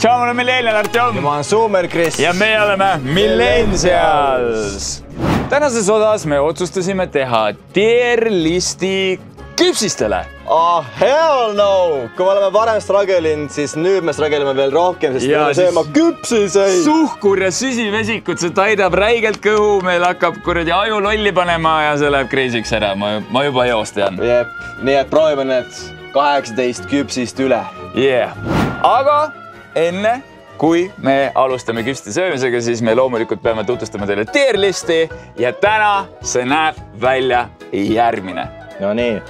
Tšau, ma olen Millennial Artjom. Ja ma olen Sumer Kris. Ja me oleme Millennials. Tänases osas me otsustasime teha tier-listi küpsistele. Oh, hell no! Kui me oleme varem strugelinud, siis nüüd me strugelime veel rohkem, sest me oleme sööma küpsiseid. Suhkur ja süsivesikud, see taidab räigelt kõhu, meil hakkab kuradi aju lolli panema ja see läheb crazy'ks ära. Ma juba joost tean. Jep, nii et proovime need 18 küpsist üle. Yeah. Aga enne, kui me alustame küpsiste söömisega, siis me loomulikult peame tutvustama teile tier-listi ja täna see näeb välja järgmine. No nii.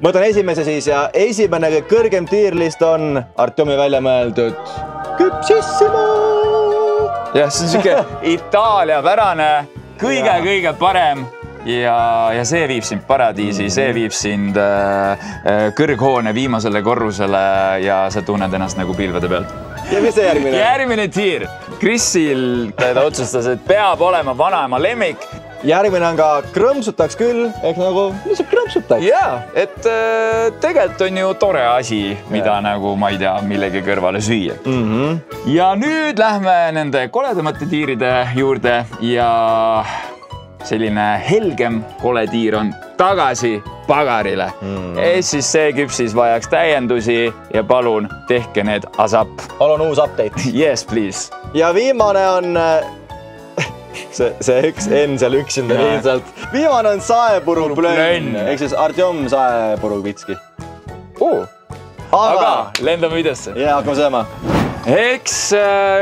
Mõtlen esimese siis ja esimene kõrgem tier-list on Artjomi välja mõeldud küpsissimo. Jah, see on siuke Itaalia pärane, kõige parem ja see viib sind paradiisi, see viib sind kõrghoone viimasele korrusele ja sa tunned ennast nagu pilvede pealt. Ja mis see järgmine? Järgmine tiir. Krissil ta otsustas, et peab olema vanaema lemmik. Järgmine on ka krõmsutaks küll, ehk nagu lihtsalt krõmsutaks. Jaa, et tegelikult on ju tore asi, mida nagu, ma ei tea, millegi kõrvale süüa. Ja nüüd lähme nende koledamate tiiride juurde ja selline helgem koletiir on tagasi pagarile. Siis see küpsis vajaks täiendusi ja palun tehke need ASAP. Palun uus update. Yes, please. Ja viimane on see üks N seal üksinda lihtsalt. Viimane on saepuru plönn. Ehk siis Artjom saepuru pitski. Aga lendame videosse. Ja hakkame sööma. Eks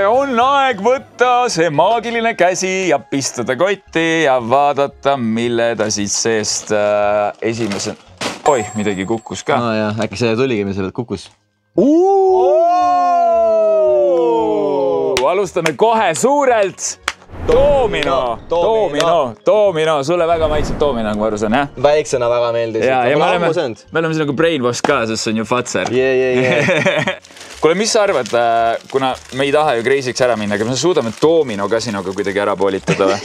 on aeg võtta see maagiline käsi ja pistuda kotti ja vaadata, mille ta siis seest esimese... Oi, midagi kukkus ka. No jah, äkki see tuligi, mis pealt kukkus. Alustame kohe suurelt. Doomino. Sulle väga maitseb doomino, kui aru saan, jah? Väiksena väga meeldis. Ja me oleme siin nagu brainwash ka, sest see on ju fatser. Kuule, mis sa arvad, kuna me ei taha ju crazy'ks ära minna, aga me suudame doomino kasinoga kuidagi ära poolitada või?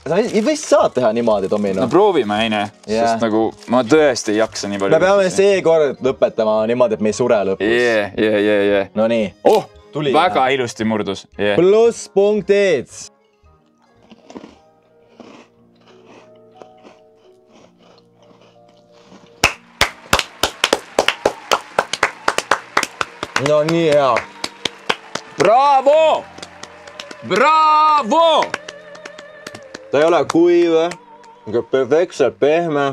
Sa vist saad teha niimoodi domino. No proovime, eine, sest nagu ma tõesti ei jaksa nii palju. Me peame see kord lõpetama niimoodi, et me ei sure lõpus. Yeah. No nii. Väga ilusti murdus. Pluss punktid. No nii hea. Bravo! Ta ei ole kuiv, perfektselt pehme.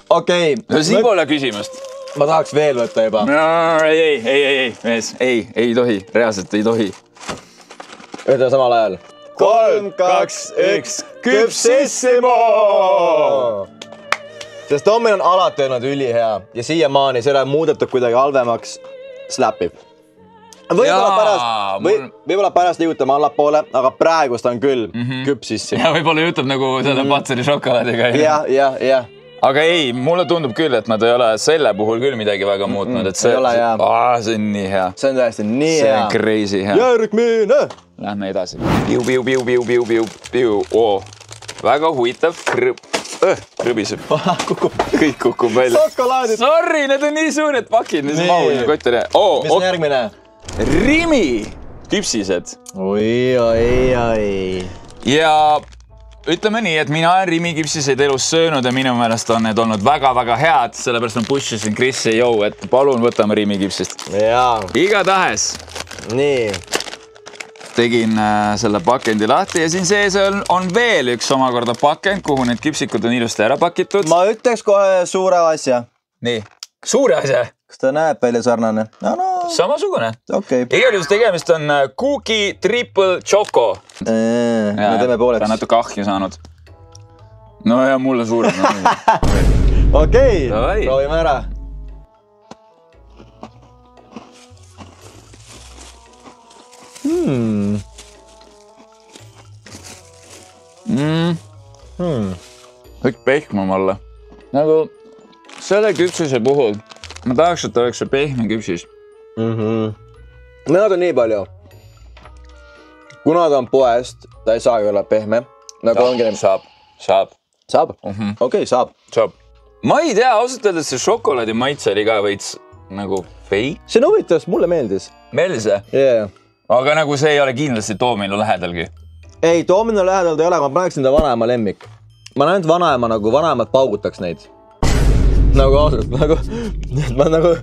Okei. Siin pole küsimust. Ma tahaks veel võtta juba. Ei tohi, reaalselt ei tohi. Ütle samal ajal. 3, 2, 1, küpsissimo! Sest domino on alati olnud ülihea ja siiamaani see ei ole muudetud kuidagi halvemaks, slapib. Võib-olla pärast liigutame allapoole, aga praegust on küll küpsissimo. Ja võib-olla jutab nagu selle patseri šokolaadiga. Ja. Aga ei, mulle tundub küll, et nad ei ole selle puhul küll midagi väga muutnud. See on nii hea. See on tõesti nii hea. See on crazy hea. Järgmine! Lähme edasi. Piu. Väga huvitav krõbiseb. Kõik kukub välja. Šokolaadid. Sorry, need on nii suured pakid. Mis mahuline kottile. Mis on järgmine? Rimi küpsised. Oi. Ja ütleme nii, et mina olen Rimi küpsiseid elus söönud ja minu meelest on need olnud väga head, sellepärast ma pushisin Krissi, et palun võtame Rimi küpsist. Igatahes. Nii. Tegin selle pakendi lahti ja siin sees on veel üks omakorda pakend, kuhu need küpsikud on ilusti ära pakitud. Ma ütleks kohe suure asja. Nii, suure asja? Kas ta näeb välja sarnane? Samasugune. Igal juhul tegemist on Cookie Triple Choco. Me teeme pooleks. Ta on natuke ahju saanud. No ja mulle suurem. Okei, proovime ära. Kõik pehmem olla. Nagu selle küpsise puhul ma tahaks, et oleks see pehme küpsis. Nad on nii palju. Kuna ta on poest, ta ei saagi olla pehme. Saab. Okei, saab. Ma ei tea, ausalt öeldes see šokolaadi maitse oli ka veits nagu fake. See on huvitav, mulle meeldis. Melse? Yeah. Aga nagu see ei ole kindlasti Toominu lähedalgi. Ei, Toominu lähedal ta ei ole, ma paneksin ta vanaema lemmik. Ma näen, et vanaema nagu vanaemad paugutaks neid. Nagu ausalt, ma nagu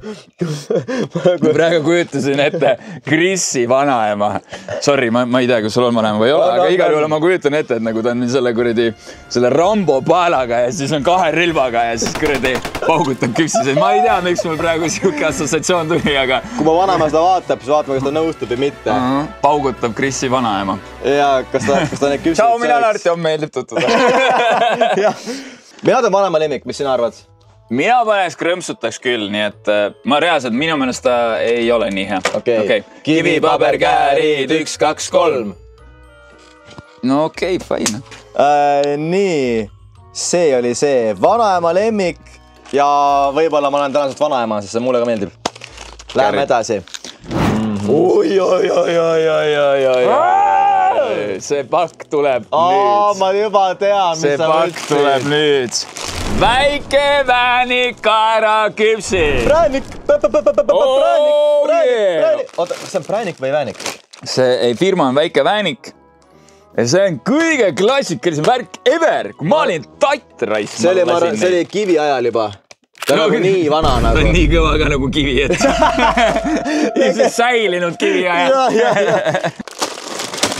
praegu kujutasin ette Krissi vanaema. Sorry, ma ei tea, kas sul on vanaema või ei ole, aga igal juhul ma kujutan ette, et nagu ta on selle Rambo paelaga ja siis on 2 rilvaga ja siis kuradi paugutab küpsiseid. Ma ei tea, miks mul praegu siuke assotsiatsioon tuli, aga... Kui ma vanaema seda vaatab, siis vaatame, kas ta nõustub või mitte. Paugutab Krissi vanaema. Ja, kas ta need küpsiseid... Tšau, mina Arti, on meeldib tutvuda. Mina ta vanaema lemmik, mis sina arvad? Mina paneks krõmpsutaks küll, nii et ma reaalselt minu meelest ta ei ole nii hea. Okay. Kivi, paber, käärid, 1, 2, 3. No okei, fine. Nii, see oli see vanaema lemmik ja võib-olla ma olen tänasest vanaema, sest see mulle ka meeldib. Läheme edasi. Oi. See pakk tuleb nüüd. Ma juba tean, mis see sa pakk võtsid. tuleb nüüd. Väike väänik kaeraküpsi. Präänik. yeah. Oota, kas see on präänik või väänik? See firma on Väike Väänik. Ja see on kõige klassikalisem värk ever. Kui ma olin tatt raisk. See oli kivi ajal juba. Ta on nagu nii vana nagu. Ta on nii kõva ka nagu kivi, et ilmselt säilinud kivi ajal.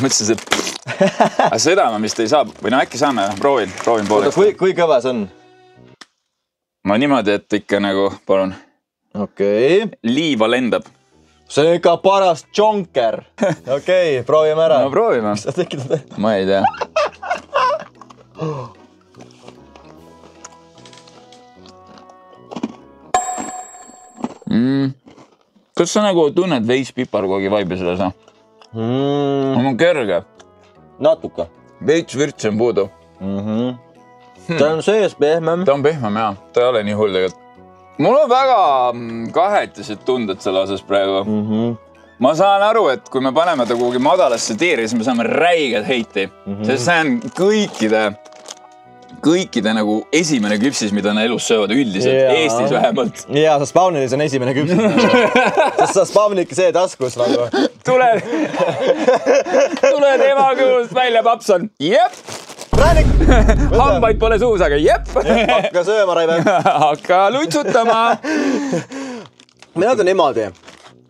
Mõtlesin, et seda ma vist ei saa. Või no äkki saame, proovin pooleks. Kui kõva see on? Ma niimoodi, et ikka nagu, palun. Okei. Liiva lendab. See on ikka paras džonker. Okei, proovime ära. No proovime. Mis sa tekitad? Ma ei tea. Kas sa nagu tunned veits piparkoogi vaibi seda sa? On kerge. Natuke. Veits vürtsi on puudu. Ta on sees pehmem. Ta on pehmem, jah. Ta ei ole nii hull tegelikult. Mul on väga kahetised tunded selle osas praegu. Ma saan aru, et kui me paneme ta kuhugi madalasse tiiri, siis me saame räiged heiti. Sest see on kõikide nagu esimene küpsis, mida nad elus söövad üldiselt, Eestis vähemalt. Jaa, sa Spawnilis on esimene küpsis. Sest sa Spawnil ikka see taskus nagu. Tuled ema kõhust välja, paps on. Jep! Präänik! Hambaid pole suus, aga jep! Hakka sööma, Raive. Hakka lutsutama. Mina ta niimoodi.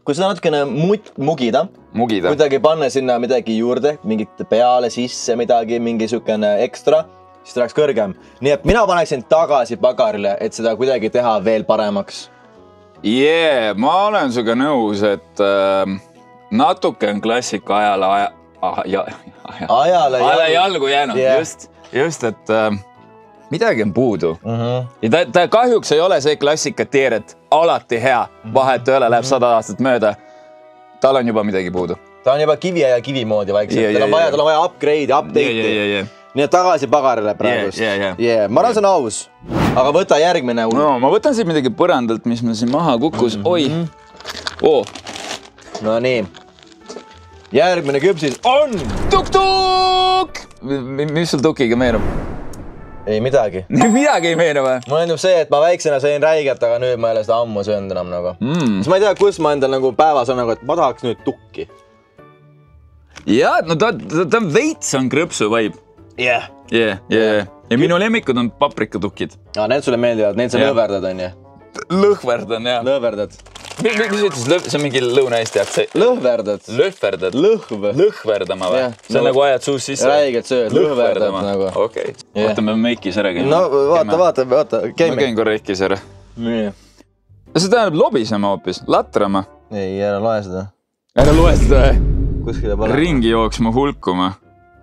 Kui seda natukene mugida, kuidagi panna sinna midagi juurde, mingit peale sisse midagi, mingi sükene ekstra, siis ta läheks kõrgem. Nii et mina paneksin tagasi pagarile, et seda kuidagi teha veel paremaks. Ma olen suga nõus, et natuke on klassika ajale jalgu jäänud. Just, et midagi on puudu. Ta kahjuks ei ole see klassika tiir, et alati hea. Vahet tööle läheb 100 aastat mööda. Tal on juba midagi puudu. Ta on juba kivi ja kivi moodi vaikselt. Tal on vaja upgrade'i, update'i. Nii et tagasi pagarile praegust. Ma arvan, see on aus. Aga võta järgmine. No, ma võtan siit midagi põrandalt, mis meil siin maha kukkus. Oi. No nii. Järgmine küpsis on... Tuk-tuk! Mis sul tukiga meenub? Ei midagi. Midagi ei meenu või? Mul on see, et ma väiksena sõin räiget, aga nüüd ma ei ole seda ammu söönud enam nagu. Siis ma ei tea, kus ma endal nagu päevas on nagu, et ma tahaks nüüd tukki. Jaa, no ta veits on krõpsu vaib. Ja minu lemmikud on paprikatukid. Need sulle meeldivad, neid sa lõhverdad on ju? Lõhverdan, jah. Lõhverdad. Mis ütles, see on mingi Lõuna-Eesti aktsent? Lõhverdad. Lõhverdad. Lõhverdama või? See on nagu ajad suus sisse? Räigelt sööd, lõhverdad nagu. Okei. Vaata, me meikis ära käime. No vaata. Ma käin korra ikkis ära. See tähendab lobisema hoopis, latrama. Ei, ära loe seda. Ära loe seda või? Kuskile pole. Ringi jooksma hulkuma.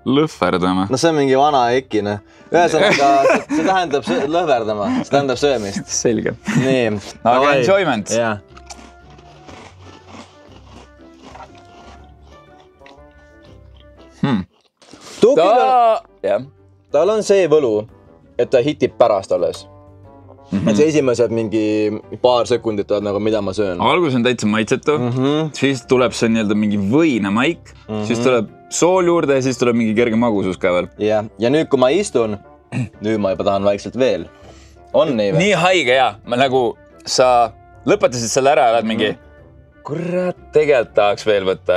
Lõhverdama. No see on mingi vana ekine. Ühesõnaga, see tähendab lõhverdama. See tähendab söömist. Selge. Nii. Aga enjoyment. Jah. Tal on see võlu, et ta hitib pärast alles. Et see esimesed mingi paar sekundit oled nagu, mida ma söön. Algus on täitsa maitsetu, siis tuleb see nii-öelda mingi võina maik, siis tuleb sool juurde ja siis tuleb mingi kerge magusus ka veel. Ja nüüd, kui ma istun, nüüd ma juba tahan vaikselt veel. On nii või? Nii haige, jaa. Nagu sa lõpetasid selle ära, oled mingi kurat, tegelikult tahaks veel võtta.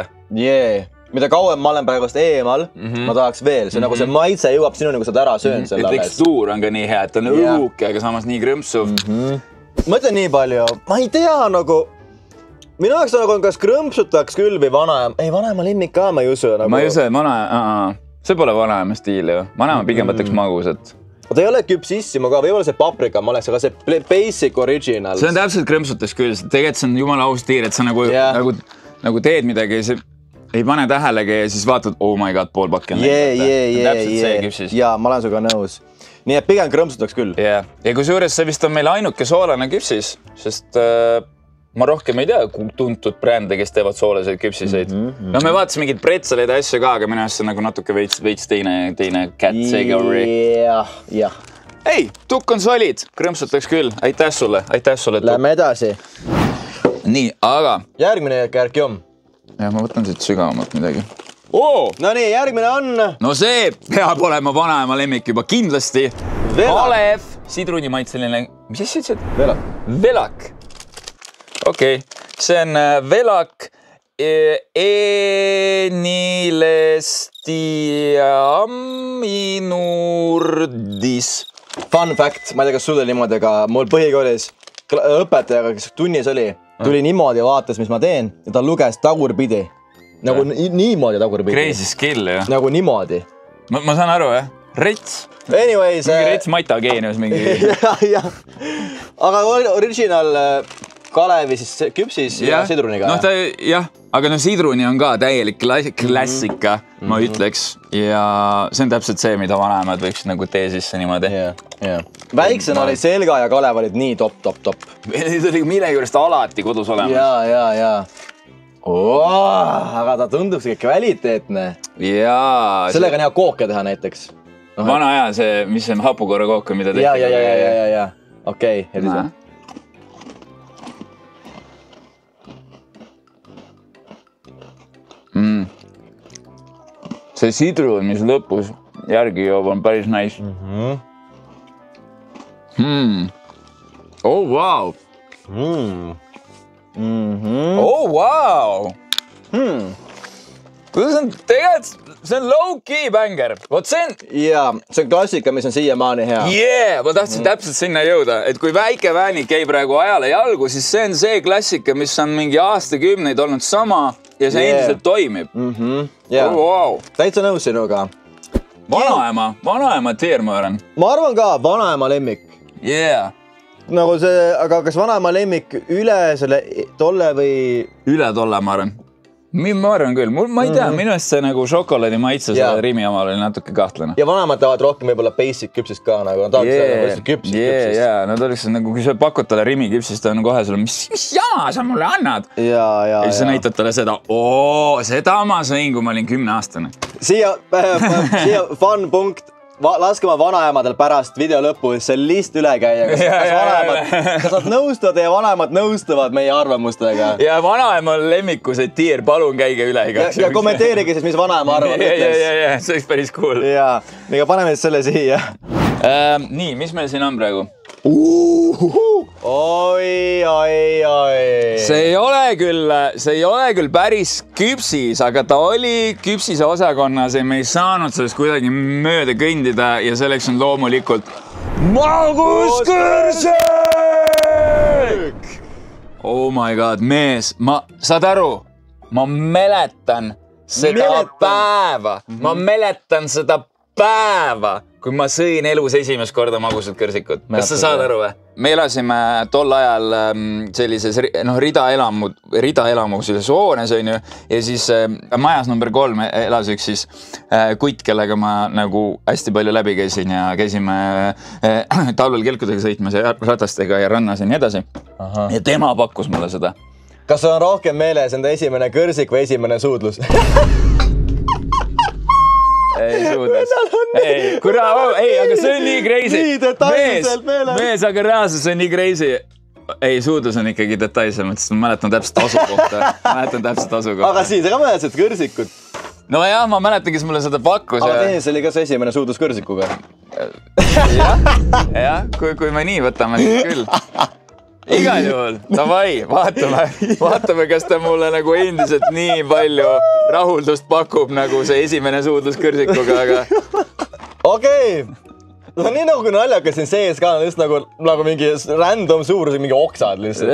Mida kauem ma olen praegust eemal, ma tahaks veel. See nagu see maitse jõuab sinuni, kui sa ära söön selle alles. Tekstuur on ka nii hea, et on õuke, aga samas nii krõmpsuv. Ma ütlen nii palju, ma ei tea nagu... Minu jaoks nagu kas krõmpsutaks küll või vanaema. Ei, vanaema lemmik ka, ma ei usu. Ma ei usu, see pole vanaema stiil ju. Vanaema pigem võtaks magusat. Ta ei ole küpsissimo ka, võib-olla see paprika ma oleks, aga see basic original. See on täpselt krõmpsutaks küll. Tegelikult see on jumala aus tiir, et sa nagu teed midagi, ei pane tähelegi ja siis vaatad, oh my god, pool pakki on täpselt see küpsis. Jaa, ma olen suga nõus. Nii et pigem krõmpsutaks küll. Ja kui suures see vist on meil ainuke soolane küpsis, sest ma rohkem ei tea tuntud brände, kes teevad soolaseid küpsiseid. No me vaatasime mingid pretzeleid asju ka, aga minu arust see nagu natuke veits teine category. Jah. Ei, tukk on solid, krõmpsutaks küll. Aitäh sulle. Lähme edasi. Nii, aga... Järgmine kärkjom. Ja ma võtan siit sügavamalt midagi. No nii, järgmine on... No see peab olema vanaema lemmik juba kindlasti. Alev, sidrunimaitseline... Mis asja ütlesid? Velak. Okei. See on velak enilestiaminurdis. Fun fact, ma ei tea, kas sulle niimoodi, aga mul põhikoolis õpetajaga, kes tunnis oli, tuli niimoodi ja vaatas, mis ma teen ja ta luges tagurpidi. Nagu niimoodi tagurpidi. Crazy skill, jah. Nagu niimoodi. Ma saan aru, jah. Rets. Anyways. Mingi rets matageenius mingi. Jah. Aga original Kalevi siis küpsis ja sidruniga. No jah, aga no sidruni on ka täielik klassika, ma ütleks. Ja see on täpselt see, mida vanaemad võiks nagu tee sisse niimoodi. Väiksena oli Selga ja Kalev olid nii top. Need oli millegi juurest alati kodus olemas. Ja. Aga ta tundub see kvaliteetne. Jaa. Sellega on hea kooke teha näiteks. Vana aja see, mis on hapukorra kook, mida tehti. Ja. Okei, edise. See sidrun, mis lõpus järgi joob, on päris nice. Oh, wow! Oh, wow! Kuidas on tegelikult, see on low-key bänger. Vot see on... Jaa, see on klassika, mis on siiamaani hea. Ma tahtsin täpselt sinna jõuda, et kui väike väänik käib praegu ajale jalgu, siis see on see klassika, mis on mingi aastakümneid olnud sama ja see endiselt toimib. Wow. Täitsa nõus sinuga. Vanaema tier, ma arvan. Ma arvan ka, vanaema lemmik. Nagu see, aga kas vanaema lemmik üle selle tolle või... Üle tolle, ma arvan. Ma arvan küll. Ma ei tea, minu eest see nagu šokolaadi maitse selle Rimi omal oli natuke kahtlane. Ja vanemad tahavad rohkem võib-olla basic küpsist ka, nagu nad tahavad küpsist. Nad oleks nagu, kui sa pakud talle Rimi küpsist, ta on kohe sulle, mis jama sa mulle annad? Ja siis sa näitad talle seda, seda ma sõin, kui ma olin 10-aastane. Siia fun punkt. Laske ma vanaemadel pärast video lõpus see list üle käia. Kas nad nõustuvad ja vanemad nõustuvad meie arvamustega? Ja vanaemal lemmiku see tiir, palun käige üle igaks. Ja kommenteerige siis, mis vanaema arvab. Ja, see oleks päris cool. Ja, ega paneme selle siia. Nii, mis meil siin on praegu? Oi. See ei ole küll päris küpsis, aga ta oli küpsise osakonnas ja me ei saanud sellest kuidagi mööda kõndida ja selleks on loomulikult maguskõrsik! Oh my god, mees, saad aru, ma mäletan seda päeva, kui ma sõin elus esimest korda magusad kõrsikud. Kas sa saad aru või? Me elasime tol ajal sellises ridaelamu selles hoones, on ju, ja siis majas number 3 elas üks siis kutt, kellega ma nagu hästi palju läbi käisin ja käisime talvel kelkudega sõitmas ja ratastega ja rannas ja nii edasi. Ja tema pakkus mulle seda. Kas on rohkem meeles enda esimene kõrsik või esimene suudlus? Ei suudas. Aga see on nii crazy. Nii detailselt meeles. Mees, aga reaalselt see on nii crazy. Ei, suudlus on ikkagi detailsemalt, sest ma mäletan täpselt asukohta. Aga siis, aga mäletad kõrsikut? No jah, ma mäletan, kes mulle seda pakkus. Aga teine, see oli ka see esimene suudlus kõrsikuga. Jah, kui me nii võtame, siis küll. igal juhul, davai, vaatame, kas ta mulle nagu endiselt nii palju rahuldust pakub, nagu see esimene suudlus kõrsikuga, aga... Okei. No nii nagu naljakas siin sees ka on just nagu mingi random suurus, mingi oksad lihtsalt.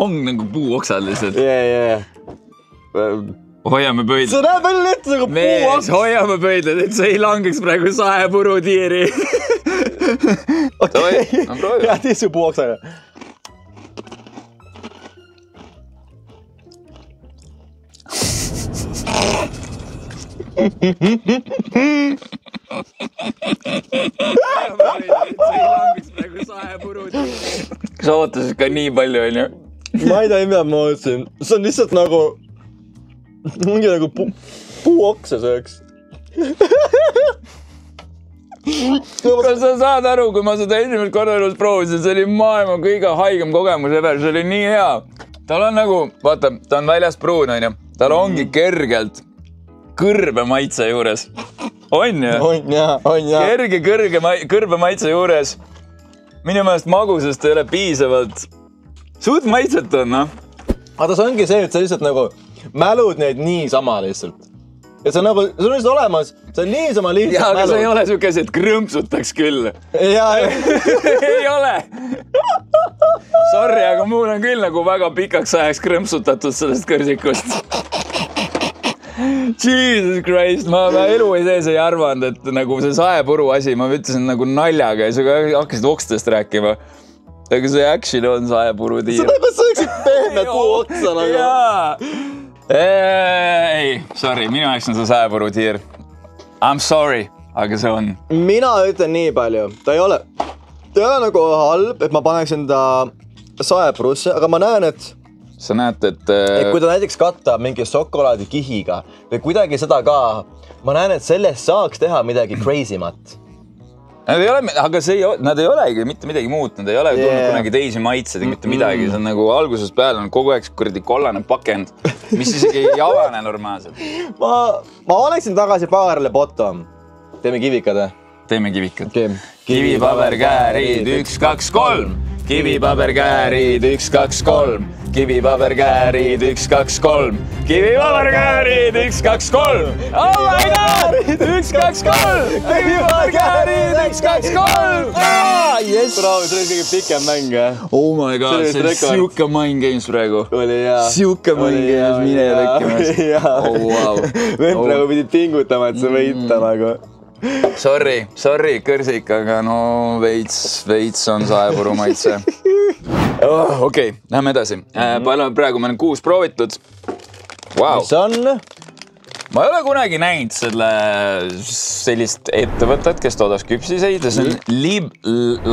On nagu puuoksad lihtsalt. Hoiame pöidlad. See näeb välja ette nagu puuoks. Hoiame pöidlad, et see ei langeks praegu saepuru tiiri. Okei, ja tiisu puuoksaga. Kas ootasid ka nii palju, on ju? Ma ei tea, mida ma ootasin. See on lihtsalt nagu... Mingi nagu puuoksa sööks. Kas sa saad aru, kui ma seda esimest korda elus proovisin, see oli maailma kõige haigem kogemus ever, see oli nii hea. Tal on nagu, vaata, ta on väljas pruun, on ju. Tal ongi kergelt kõrbe maitse juures. On ju? On jah. Kerge kõrbe maitse juures. Minu meelest magusest ei ole piisavalt. Suht maitset on, noh. Aga see ongi see, et sa lihtsalt nagu mälud neid niisama lihtsalt. Ja see on nagu, see on lihtsalt olemas, see on niisama lihtsalt mälud. Jaa, aga see ei ole sukes, et krõmpsutaks küll. Ei ole. Sorry, aga mul on küll nagu väga pikaks ajaks krõmpsutatud sellest kõrsikust. Jesus Christ, ma elu sees ei arvanud, et nagu see saepuru asi, ma ütlesin nagu naljaga ja sa hakkasid okstest rääkima. Aga see actually on saepuru tiir. Sa nagu sööksid pehmed puuoksa nagu. Ei, sorry, minu jaoks on see saepuru tiir. I'm sorry, aga see on. Mina ütlen nii palju, ta ei ole nagu halb, et ma paneksin ta saepurusse, aga ma näen, et sa näed, et kui ta näiteks katta mingi šokolaadikihiga või kuidagi seda ka, ma näen, et sellest saaks teha midagi crazymat. Nad ei olegi mitte midagi muud, nad ei ole tulnud kunagi teisi maitsed ja mitte midagi. See on nagu algusest peale on kogu aeg kuradi kollane pakend, mis isegi ei avane normaalselt. Ma oleksin tagasi paarile bottom. Teeme kivikad, või? Teeme kivikad. Kivi, paber, käärid, 1, 2, 3. Kivi, paber, käärid, 1, 2, 3. Kivi, paber, käärid, 1, 2, 3. Kivi, paber, käärid, 1, 2, 3. Oh my god! 1, 2, 3. Kivi, paber, käärid, 1, 2, 3. Yes! Bravo, see oli kõige pikem mäng, jah? Oh my god, see oli siuke mind games praegu. Oli, jah. Siuke mind games, mine lekkimas. Oh, wow. Vend praegu pidi pingutama, et see võita nagu. Sorry, kõrsik, aga no veits on saepuru maitse. Okei, lähme edasi. Praegu meil on 6 proovitud. Mis on? Ma ei ole kunagi näinud sellist ettevõtet, kes toodas küpsiseid. See on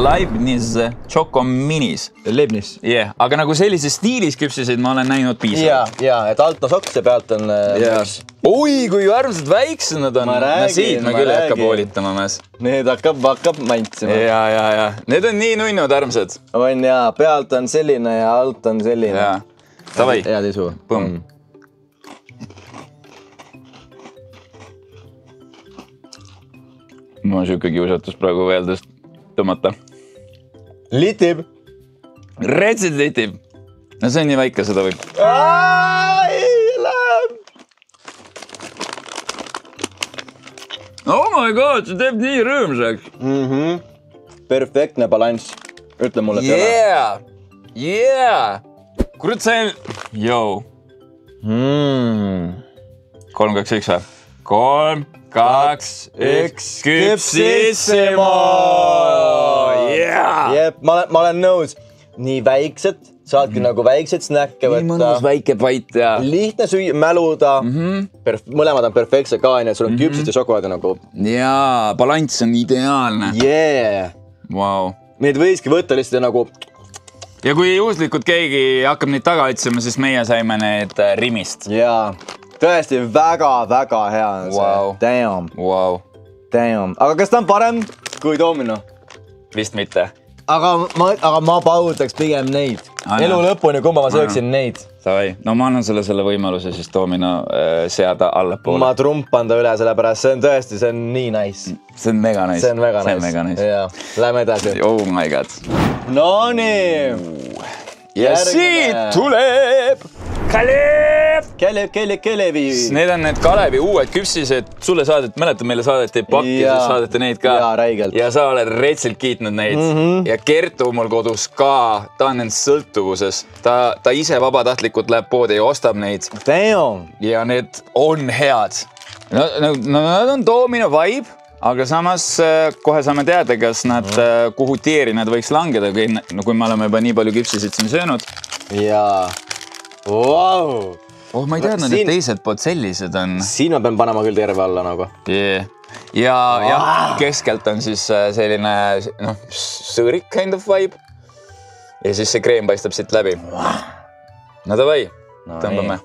Leibniz Choco Minis. Leibniz? Jah, aga nagu sellises stiilis küpsiseid ma olen näinud piisavalt. Jaa, et alt on soks ja pealt on... Oi, kui armsad väiksed nad on. Siit ma küll ei hakka poolitama mees. Need hakkab mantsima. Jaa. Need on nii nunnud armsad. On jaa, pealt on selline ja alt on selline. Jaa. Tavai. Hea tisu. Põmm. Mul on siuke kiusatus praegu veeldest tõmmata. Litib. Retsid litib. No see on nii väike, seda võib. Oh my god, see teeb nii rõõmsaks. Perfektne balanss. Ütle mulle, et Yeah. Kurat, see on... Yo. 3, 2, 1 või? 3, 2, 1, küpsissimo! Jep, ma olen nõus. Nii väiksed, saadki nagu väiksed snäkke võtta. Nii mõnus väike pait, jaa. Lihtne süüa, mäluda. Mõlemad on perfektse ka, nii et sul on küpsid ja šokolaadi nagu. Jaa, balanss on ideaalne. Yeah. Wow. Neid võiski võtta lihtsalt nagu... Ja kui juhuslikult keegi hakkab neid taga otsima, siis meie saime need Rimist. Jaa. Tõesti väga hea on see. Wow. Damn. Aga kas ta on parem kui Domino? Vist mitte. Aga ma pautaks pigem neid. Elu lõpuni, kumba ma sööksin neid. Davai, no ma annan sulle selle võimaluse siis Domino seada allapoole. Ma trumpan ta üle selle pärast, see on tõesti, see on nii nice. See on mega nice. See on väga nice. Jaa, lähme edasi. Oh my god. Nonii. Ja siit tuleb Kalevi. Need on need Kalevi uued küpsised. Sulle mäletad, meile saadeti pakki ja siis saadeti neid ka. Jaa, räigelt. Ja sa oled retsilt kiitnud neid. Ja Kertu mul kodus ka. Ta on end sõltuvuses. Ta ise vabatahtlikult läheb poodi ja ostab neid. Damn. Ja need on head. Nad on Domino vibe. Aga samas kohe saame teada, kas nad kuhu tieri nad võiks langeda, kui me oleme juba nii palju küpsisid siin söönud. Jaa. Wow. Oh, ma ei teadnud, et teised pood sellised on. Siin ma pean panema küll terve alla nagu. Yeah. Ja keskelt on siis selline sõõrik kind of vibe. Ja siis see kreem paistab siit läbi. No davai, tõmbame.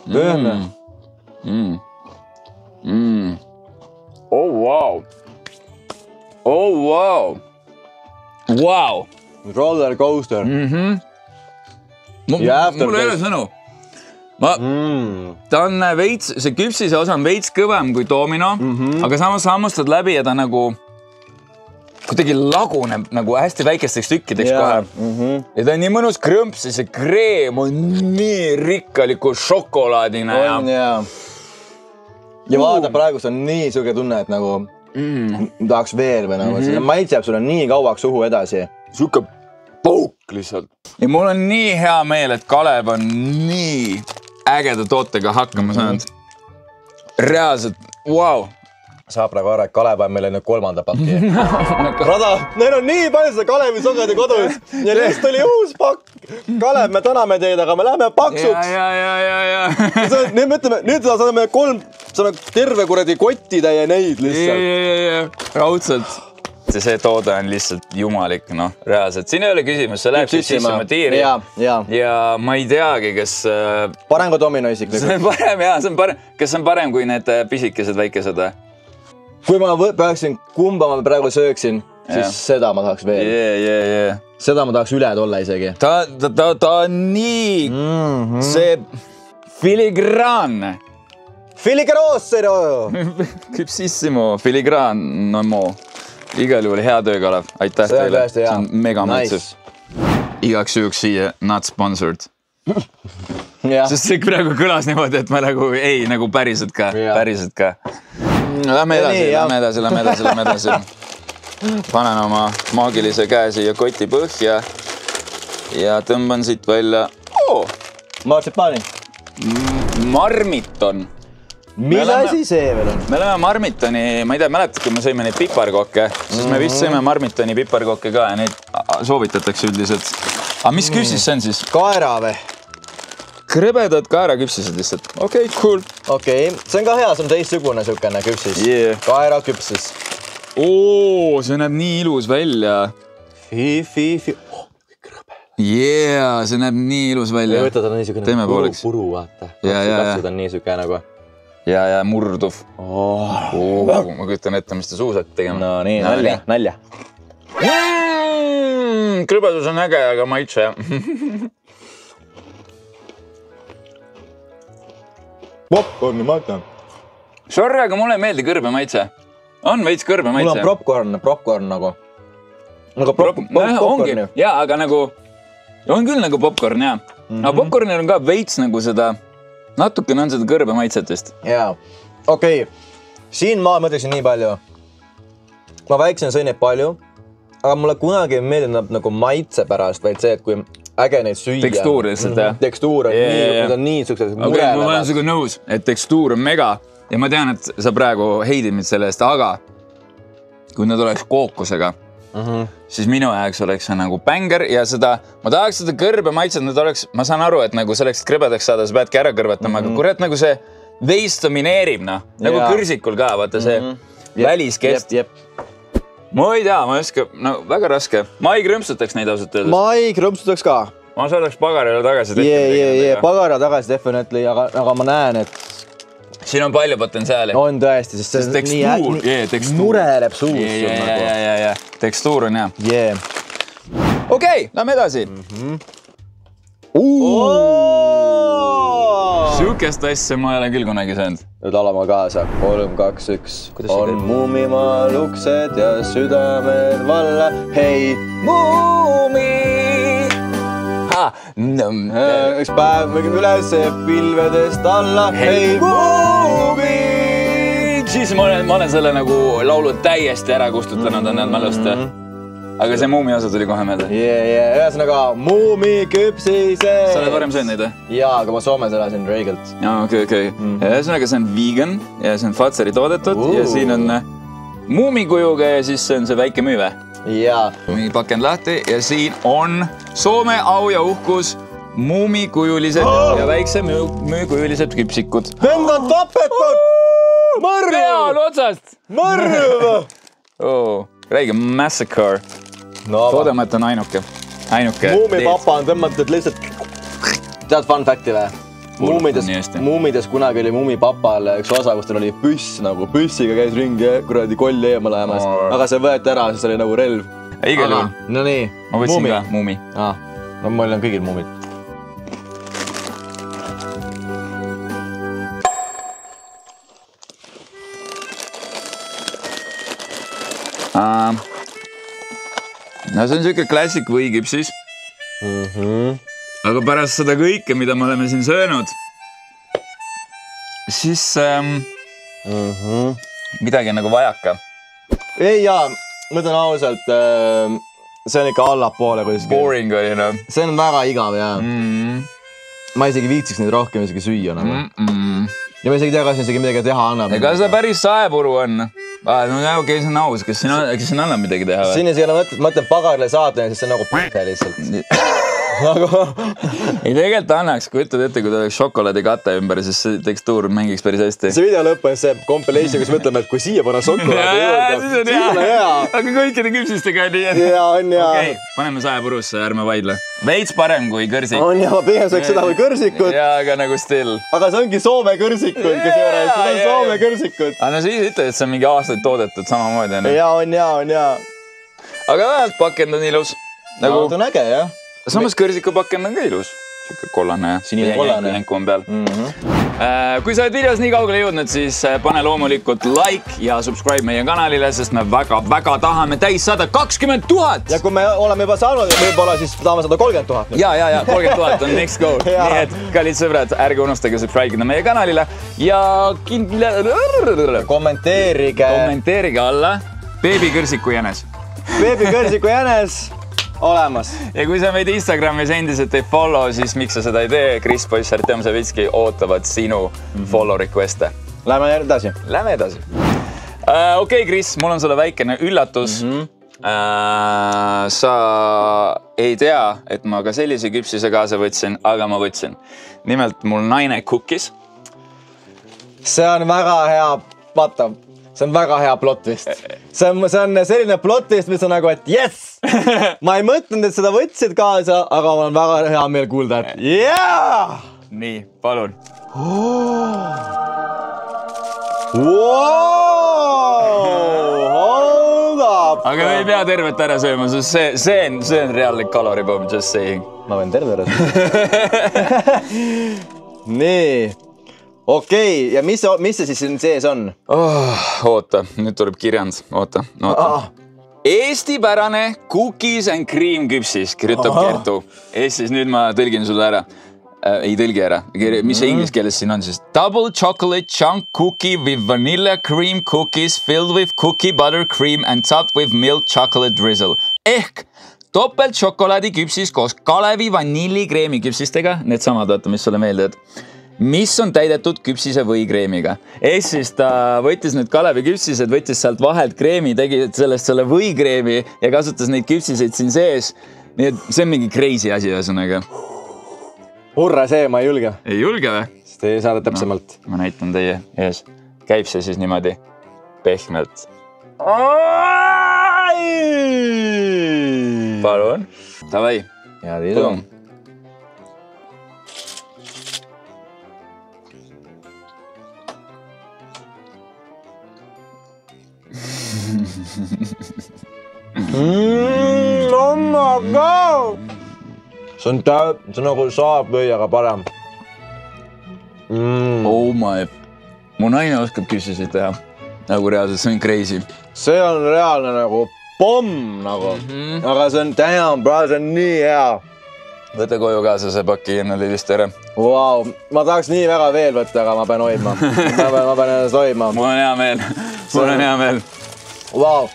Pööme. Oh, wow. Oh, wow. Wow. Roller coaster. Mul ei ole sõnu. Ta on veits, see küpsise osa on veits kõvem kui Domino, aga samas hammustad läbi ja ta nagu kuidagi laguneb nagu hästi väikesteks tükkideks kohe. Ja ta on nii mõnus krõmps ja see kreem on nii rikkaliku šokolaadine. Ja vaata, praegu see on nii suge tunne, et nagu tahaks veel või nagu. See maitse jääb sulle nii kauaks suhu edasi. Suke pauk lihtsalt. Ja mul on nii hea meel, et Kalev on nii ägeda tootega hakkama saanud. Reaalselt, wow. Saab praegu aru, et Kalev on meile nüüd 3. pakki. Rada, neil on nii palju seda Kalevi sogedi kodus. Ja neist oli uus pakk. Kalev, me täname teid, aga me läheme paksuks. Ja. Nüüd me ütleme, nüüd saame terve kuradi kotitäie neid lihtsalt. Ja. Raudselt. See toode on lihtsalt jumalik, reaalselt. Siin ei ole küsimus, see läheb sisse oma tiiri. Ja ma ei teagi, kas... Parem kui Domino isiklikult. See on parem, jaa, see on parem. Kas see on parem kui need pisikesed väikesed? Kui ma peaksin kumba ma praegu sööksin, siis seda ma tahaks veel. Seda ma tahaks üle tolla isegi. Ta on nii... See filigraanne. Filigroossero! Küpsissimo, filigraanno. Igal juhul hea töö, Kalev. Aitäh teile. See on mega maitsev. Igaks juhuks siia not sponsored. Sest see praegu kõlas niimoodi, et ma nagu päriselt ka. Lähme edasi. Panen oma maagilise käe siia koti põhja ja tõmban siit välja. Martsipaani. Marmiton. Mis asi see veel on? Me oleme Marmitoni, ma ei tea, mäletad, kui me sõime neid piparkokke, siis me vist sõime Marmitoni piparkokke ka ja neid soovitatakse üldiselt. Aga mis küpsis see on siis? Kaera või? Krõbedad kaeraküpsised lihtsalt. Okei, cool. Okei, see on ka hea, see on teistsugune sükene küpsis. Kaera küpsis. See näeb nii ilus välja. Fi. Yeah, see näeb nii ilus välja. Võtad on niisugune puru, vaata. Kapsid on nii süke nagu. Ja murduv. Ma kütan ette, mis ta suusad tegema. No nii, nalja. Krõbedus on äge, aga maitse. Popcorni maitse. Sorry, aga mulle ei meeldi kõrbe maitse. On veits kõrbe maitse. Mul on popcorn nagu. Nagu popcorni. Jaa, aga nagu... On küll nagu popcorn, jaa. Aga popcornil on ka veits nagu seda... Natukene on seda kõrbe maitset vist. Jaa. Okei. Siin ma mõtleksin nii palju. Ma väiksena sõin neid palju, aga mulle kunagi ei meeldinud nagu maitse pärast, vaid see, et kui äge neid süüa. Tekstuur lihtsalt, jah. Tekstuur on nii suksed murelevad. Ma olen sinuga nõus, et tekstuur on mega ja ma tean, et sa praegu heidid mind selle eest, aga kui nad oleks kookusega, siis minu jaoks oleks see nagu bänger ja seda, ma tahaks seda kõrbe maitset, nad oleks, ma saan aru, et nagu selleks krõbedaks saada, sa peadki ära kõrvetama, aga kurat nagu see veist domineerib, nagu kõrsikul ka, vaata see väliskest. Ma ei tea, ma ei oska, väga raske. Ma ei krõmpsutaks neid ausalt öeldes. Ma ei krõmpsutaks ka. Ma saadaks pagarile tagasi. Pagara tagasi definitely, aga ma näen, et siin on palju potentsiaali. On tõesti, sest see tekstuur, tekstuur. Mureleb suus. Ja. Tekstuur on hea. Okei, lähme edasi. Sihukest asja ma ei ole küll kunagi söönud. Nüüd alama kaasa. 3, 2, 1. On muumimaal uksed ja südamed valla. Hei, muumi! Üks päev mõgin üles pilvedest alla. Hei, muumi! Siis ma olen selle nagu laulu täiesti ära kustutanud on need mälust. Aga see muumi osa tuli kohe meelde. Ühesõnaga, muumi küpsise. Sa oled varem söönud neid? Jaa, aga ma Soomes elasin reegelt. Okei. Ühesõnaga, see on vegan ja see on Fazeri toodetud ja siin on muumikujuga ja siis see on see väike müüve. Jaa. Mingi pakend lahti ja siin on Soome au ja uhkus muumikujulised ja väikse müükujullised küpsikud. Vend on tapetud! Mõrv! Peal otsast! Mõrv! Räige massacre. Toodemat on ainuke. Muumi papa on tõmmatud lihtsalt... Tead fun facti või? Muumides kunagi oli muumi papal üks osa, kus tal oli püss, nagu püssiga käis ringi kuradi kolli eemale jäämas. Aga see võeti ära, siis oli nagu relv. Igal juhul. No nii. Ma võtsin ka muumi. No meil on kõigil muumid. No see on siuke klassik võiküpsis. Aga pärast seda kõike, mida me oleme siin söönud, siis midagi on nagu vajaka. Ei jaa, ma ütlen ausalt, see on ikka allapoole. Boring oli, no. See on väga igav, jaa. Ma isegi viitsiks neid rohkem isegi süüa. Ja ma isegi tea, kas isegi midagi teha annab. Ega seda päris saepuru on. No okei, see on aus. Kas siin annab midagi teha? Siin ei ole mõtlen pagarile saata, siis see on nagu p***e lihtsalt. Ei tegelikult annaks, kui ütled ette, kui ta oleks šokolaadi kate ümber, siis see tekstuur mängiks päris hästi. See video lõpp on see compilation, kus mõtleme, et kui siia panna šokolaadi juurde, siis on hea. Aga kõikide küpsistega nii. Jaa, on hea. Okei, paneme saepurusse, ärme vaidle. Veits parem kui kõrsik. On ja ma pigem sööks seda kui kõrsikut. Jaa, aga nagu still. Aga see ongi Soome kõrsikud, kes juures. Seda on Soome kõrsikud. Aga no siis ütled, et see on mingi aastaid toodetud samamoodi. Jaa, on ja. Aga vähelt pakend on ilus. Ta on äge, jah. Samas kõrsiku pakend on ka ilus. Siuke kollane ja sinine kollane. Jänku on peal. Kui sa oled videos nii kaugele jõudnud, siis pane loomulikult like ja subscribe meie kanalile, sest me väga tahame täis 120 000. Ja kui me oleme juba saanud, võib-olla siis tahame 130 000. Ja, 30 000 on next goal. Nii et, kallid sõbrad, ärge unustage subscribe meie kanalile ja kommenteerige alla beebikõrsiku jänes. Beebikõrsiku jänes. Olemas. Ja kui sa meid Instagramis endiselt ei follow, siis miks sa seda ei tee? Kris Poiss, Artem Savitski ootavad sinu follow request'e. Lähme edasi. Okei, Kris, mul on sulle väikene üllatus. Sa ei tea, et ma ka sellise küpsise kaasa võtsin, aga ma võtsin. Nimelt mul naine cookis. See on väga hea, vaata. See on väga hea plot vist. See on selline plot vist, mis on nagu, et yes! Ma ei mõtlenud, et seda võtsid kaasa, aga mul on väga hea meel kuulda, et yeah! Nii, palun. Hold up! Aga me ei pea tervet ära sööma, sest see on reaalne kaloripomm, just saying. Ma võin terve ära sööma. Nii. Okei, ja mis see siis sees on? Oota, nüüd tuleb kirjand. Oota. Eesti-pärane cookies and cream küpsis, kirjutab Kertu. Siis nüüd ma tõlgin sulle ära. Ei tõlgi ära. Mis see inglise keeles siin on siis? Double chocolate chunk cookie with vanilla cream cookies filled with cookie butter cream and topped with milk chocolate drizzle. Ehk topelt šokolaadi küpsis koos Kalevi vanillikreemi küpsistega. Need samad, vaata, mis sulle meeldivad. Mis on täidetud küpsise võikreemiga. Siis ta võttis need Kalevi küpsised, võttis sealt vahelt kreemi, tegi sellest selle võikreemi ja kasutas neid küpsiseid siin sees. Nii et see on mingi crazy asi ühesõnaga. Hurra see, ma ei julge. Ei julge või? Sest ei saada täpsemalt. No, ma näitan teie ees. Käib see siis niimoodi pehmelt. Palun. Tavai. Ja tiisu. Oh my god! See on nagu saapvõiaga parem. Oh my. Mu naine oskab küpsiseid teha. Nagu reaalselt, see on crazy. See on reaalne nagu pomm nagu. Aga see on damn, bro, see on nii hea. Võta koju kaasa see paki enne lillist ära. Vau, ma tahaks nii väga veel võtta, aga ma pean hoidma. Ma pean ennast hoidma. Mul on hea meel. Mul on hea meel. Vau.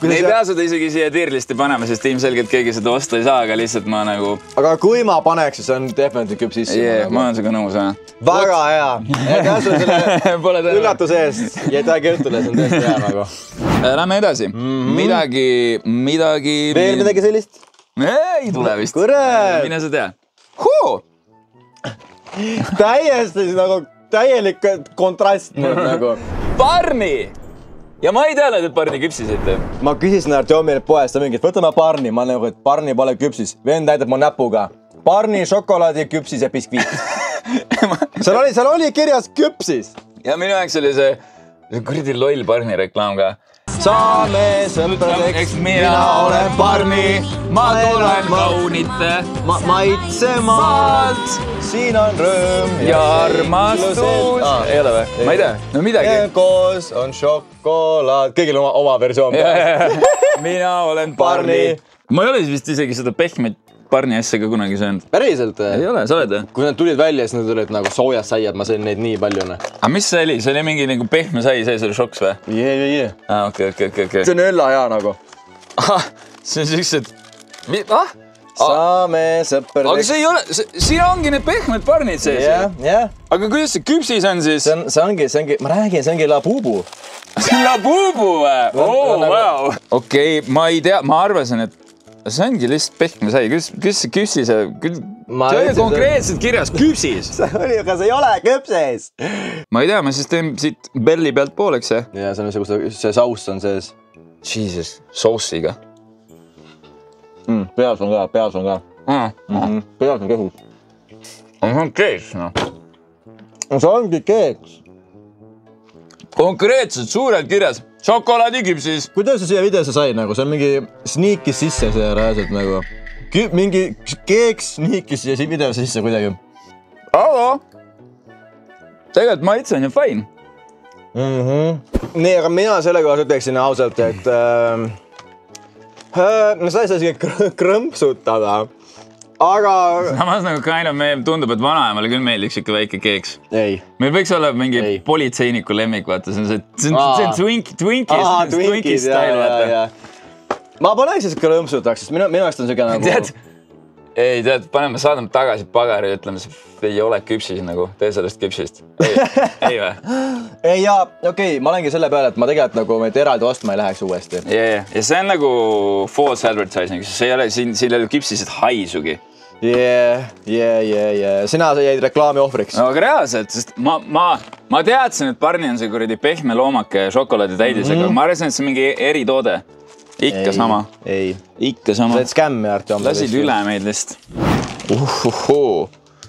Me ei pea seda isegi siia tiirlisti panema, sest ilmselgelt keegi seda osta ei saa, aga lihtsalt ma nagu... Aga kui ma paneks, siis on definitivt küp sisse. Ma olen sinuga nõus, jah. Väga hea. Ja käsu selle üllatuse eest. Ja ta kõhtule, see on tõesti hea nagu. Lähme edasi. Midagi... Veel midagi sellist? Ei tule vist. Kurat! Mine sa tea. Täiesti nagu täielik kontrast nagu. Barni! Ja ma ei teadnud, et Barni küpsiseid teeb. Ma küsisin Artjomile poest, mingit, võtame Barni. Ma nagu, et Barni pole küpsis. Vend näitab mu näpuga. Barni šokolaadi küpsis ja biskviit. seal oli kirjas küpsis. Ja minu jaoks oli see kuradi loll Barni reklaam ka. Saame sõpradeks, mina olen Barni. Ma tulen kaunite maitsemaalt. Siin on rõõm ja armastus. Ei ole või? Ma ei tea. No midagi. Koos on šokolaad. Kõigil on oma versioon. Mina olen Barni. Ma ei ole vist isegi seda pehmet Barni asja ka kunagi söönud. Päriselt? Ei ole, sa oled või? Kui nad tulid välja, siis nad olid nagu soojas saiad. Ma sõin neid nii palju. Aga mis see oli? See oli mingi nagu pehme sai, see oli šoks või? Jee. Okei. See on õlla hea nagu. See on siuksed... Saame sõpradeks. Aga see ei ole... Siin ongi need pehmed Barnid sees. Jah. Aga kuidas see küpsis on siis? See ongi, ma räägin, see ongi Labubu. See on Labubu või? Wow. Okei, ma ei tea, ma arvasin, et see ongi lihtsalt pehme sai. Kuidas see küpsis? See oli konkreetselt kirjas küpsis. See oli, aga see ei ole küpsis. Ma ei tea, ma siis teen siit belli pealt pooleks, jah? Ja see on see sauss on sees. Jesus, saussiga. Peas on ka. Peas on kehus. See on keeks, noh. See ongi keeks. Konkreetselt suurelt kirjas. Šokolaadiküpsis. Kuidas see siia videosse sai nagu? See on mingi sniikis sisse see reaalselt nagu. Mingi keeks sniikis siia videosse sisse kuidagi. Aga tegelikult maitse on ju fine. Nii, aga mina selle kohas ütleksin ausalt, et no sa ei saa isegi krõmpsutada. Aga... Samas nagu kind of meil tundub, et vanaemale küll meeldiks ikka väike keeks. Ei. Meil võiks olla mingi politseiniku lemmik, vaata. See on Twinkies style, vaata. Ma paneks siis krõmpsutaks, sest minu eest on siuke nagu... Tead, saadame tagasi pagari ja ütleme, see ei ole küpsis nagu, tee sellest küpsist. Ei või? Ei, jaa, okei, ma olengi selle peale, et ma tegelikult nagu meid eraldi ostma ei läheks uuesti. Ja see on nagu false advertising, see ei ole, siin ei ole küpsised haisugi. Sina jäid reklaami ohvriks. No aga reaalselt, sest ma teadsin, et Barni on see kuradi pehme loomake šokolaadi täidisega, ma arvasin, et see on mingi eritoode. Ikka sama. Ei. Ikka sama. Sa oled skämmi, Artjom. Lasid üle meid lihtsalt.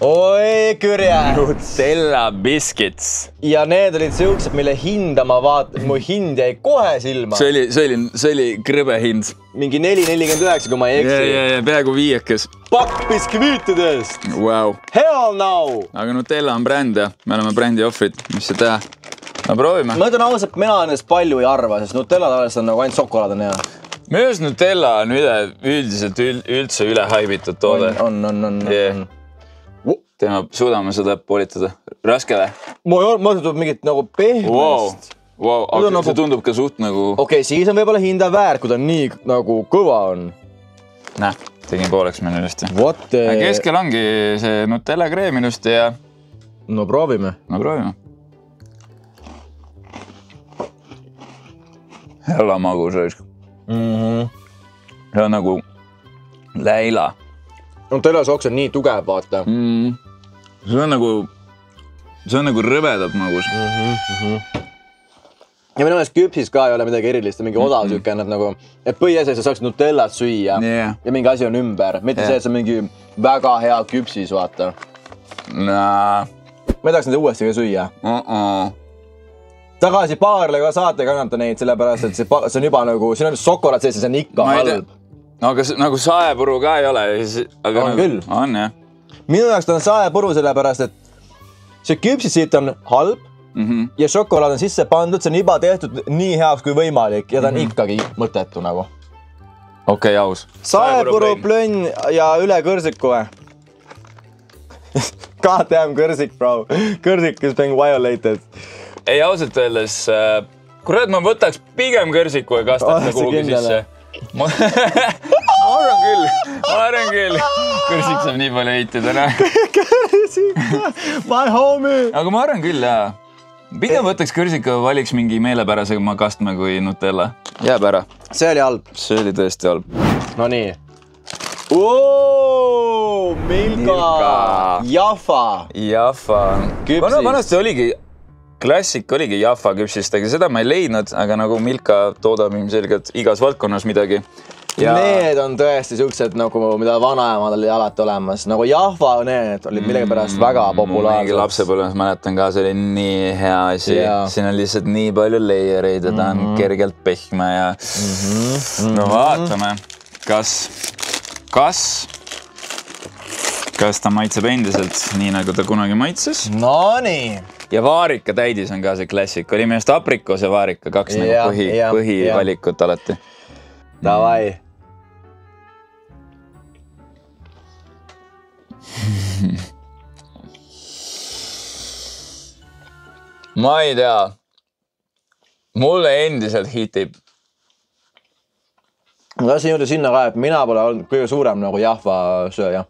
Oi, kürje. Nutella biscuits. Ja need olid siuksed, mille hinda ma vaatan. Mu hind jäi kohe silma. See oli krõbe hind. Mingi 4,49, kui ma ei eksi. Ja, peaaegu 5. Pakk biskviitidest. Wow. Hell no. Aga Nutella on bränd ja me oleme brändi ohvrid. Mis see teha? No proovime. Ma ütlen ausalt, mina ennast palju ei arva, sest Nutella tavaliselt on nagu ainult šokolaad on hea. Minu arust Nutella on üldiselt üldse üle haibitud toode. On. Suudame seda poolitada. Raske või? Ma tundub mingit nagu pehmest. Aga see tundub ka suht nagu... Okei, siis on võib-olla hinda väär, kui ta nii nagu kõva on. Näh, tegin pooleks meil ilusti. Keskel ongi see Nutella kreem ilusti ja... No proovime. Hella magus raisk. See on nagu läila. Nutella soks on nii tugev, vaata. See on nagu rõvedalt magus. Ja minu meelest küpsis ka ei ole midagi erilist, mingi odav süüke, et põhiasi, sa saaks Nutellat süüa ja mingi asi on ümber. Mitte see, et see on mingi väga hea küpsis, vaata. Ma tahaks neid uuesti ka süüa. tagasi baarile ka saate kannata neid, sellepärast, et see on juba nagu, siin on šokolaad sees ja see on ikka halb. Aga nagu saepuru ka ei ole. Aga on küll. On, jah. Minu jaoks ta on saepuru sellepärast, et see küpsis siit on halb ja šokolaad on sisse pandud, see on juba tehtud nii heaks kui võimalik ja ta on ikkagi mõttetu nagu. Okei, aus. Saepuru plönn ja üle kõrsiku või? Goddamn kõrsik, bro. Kõrsik is being violated. Ei, ausalt öeldes, kurat, ma võtaks pigem kõrsiku ja kastaks kuhugi sisse. Ma arvan küll. Kõrsik saab nii palju heitida, näe. Kõrsik, my homie. Aga ma arvan küll, jaa. Pigem võtaks kõrsika ja valiks mingi meelepärasema kastme kui Nutella. Jääb ära. See oli halb. See oli tõesti halb. No nii. Milka. Jaffa. Küpsis. Vanasti oligi, klassik oligi Jaffa küpsistega. Seda ma ei leidnud, aga nagu Milka toodab ilmselgelt igas valdkonnas midagi. Ja... Need on tõesti siuksed, nagu, mida vanaemad oli alati olemas. Nagu Jaffa, need olid millegi pärast väga populaarsed. Mingi lapsepõlves mäletan ka, see oli nii hea asi. Siin on lihtsalt nii palju leiereid ja ta on kergelt pehme ja no vaatame, kas ta maitseb endiselt nii, nagu ta kunagi maitses. No nii. Ja vaarika täidis on ka see klassik. Oli meest aprikoos ja vaarika, kaks nagu põhivalikut alati. Davai. Ma ei tea. Mulle endiselt hitib. Ma tahtsin juurde sinna ka, et mina pole olnud kõige suurem nagu Jaffa sööja.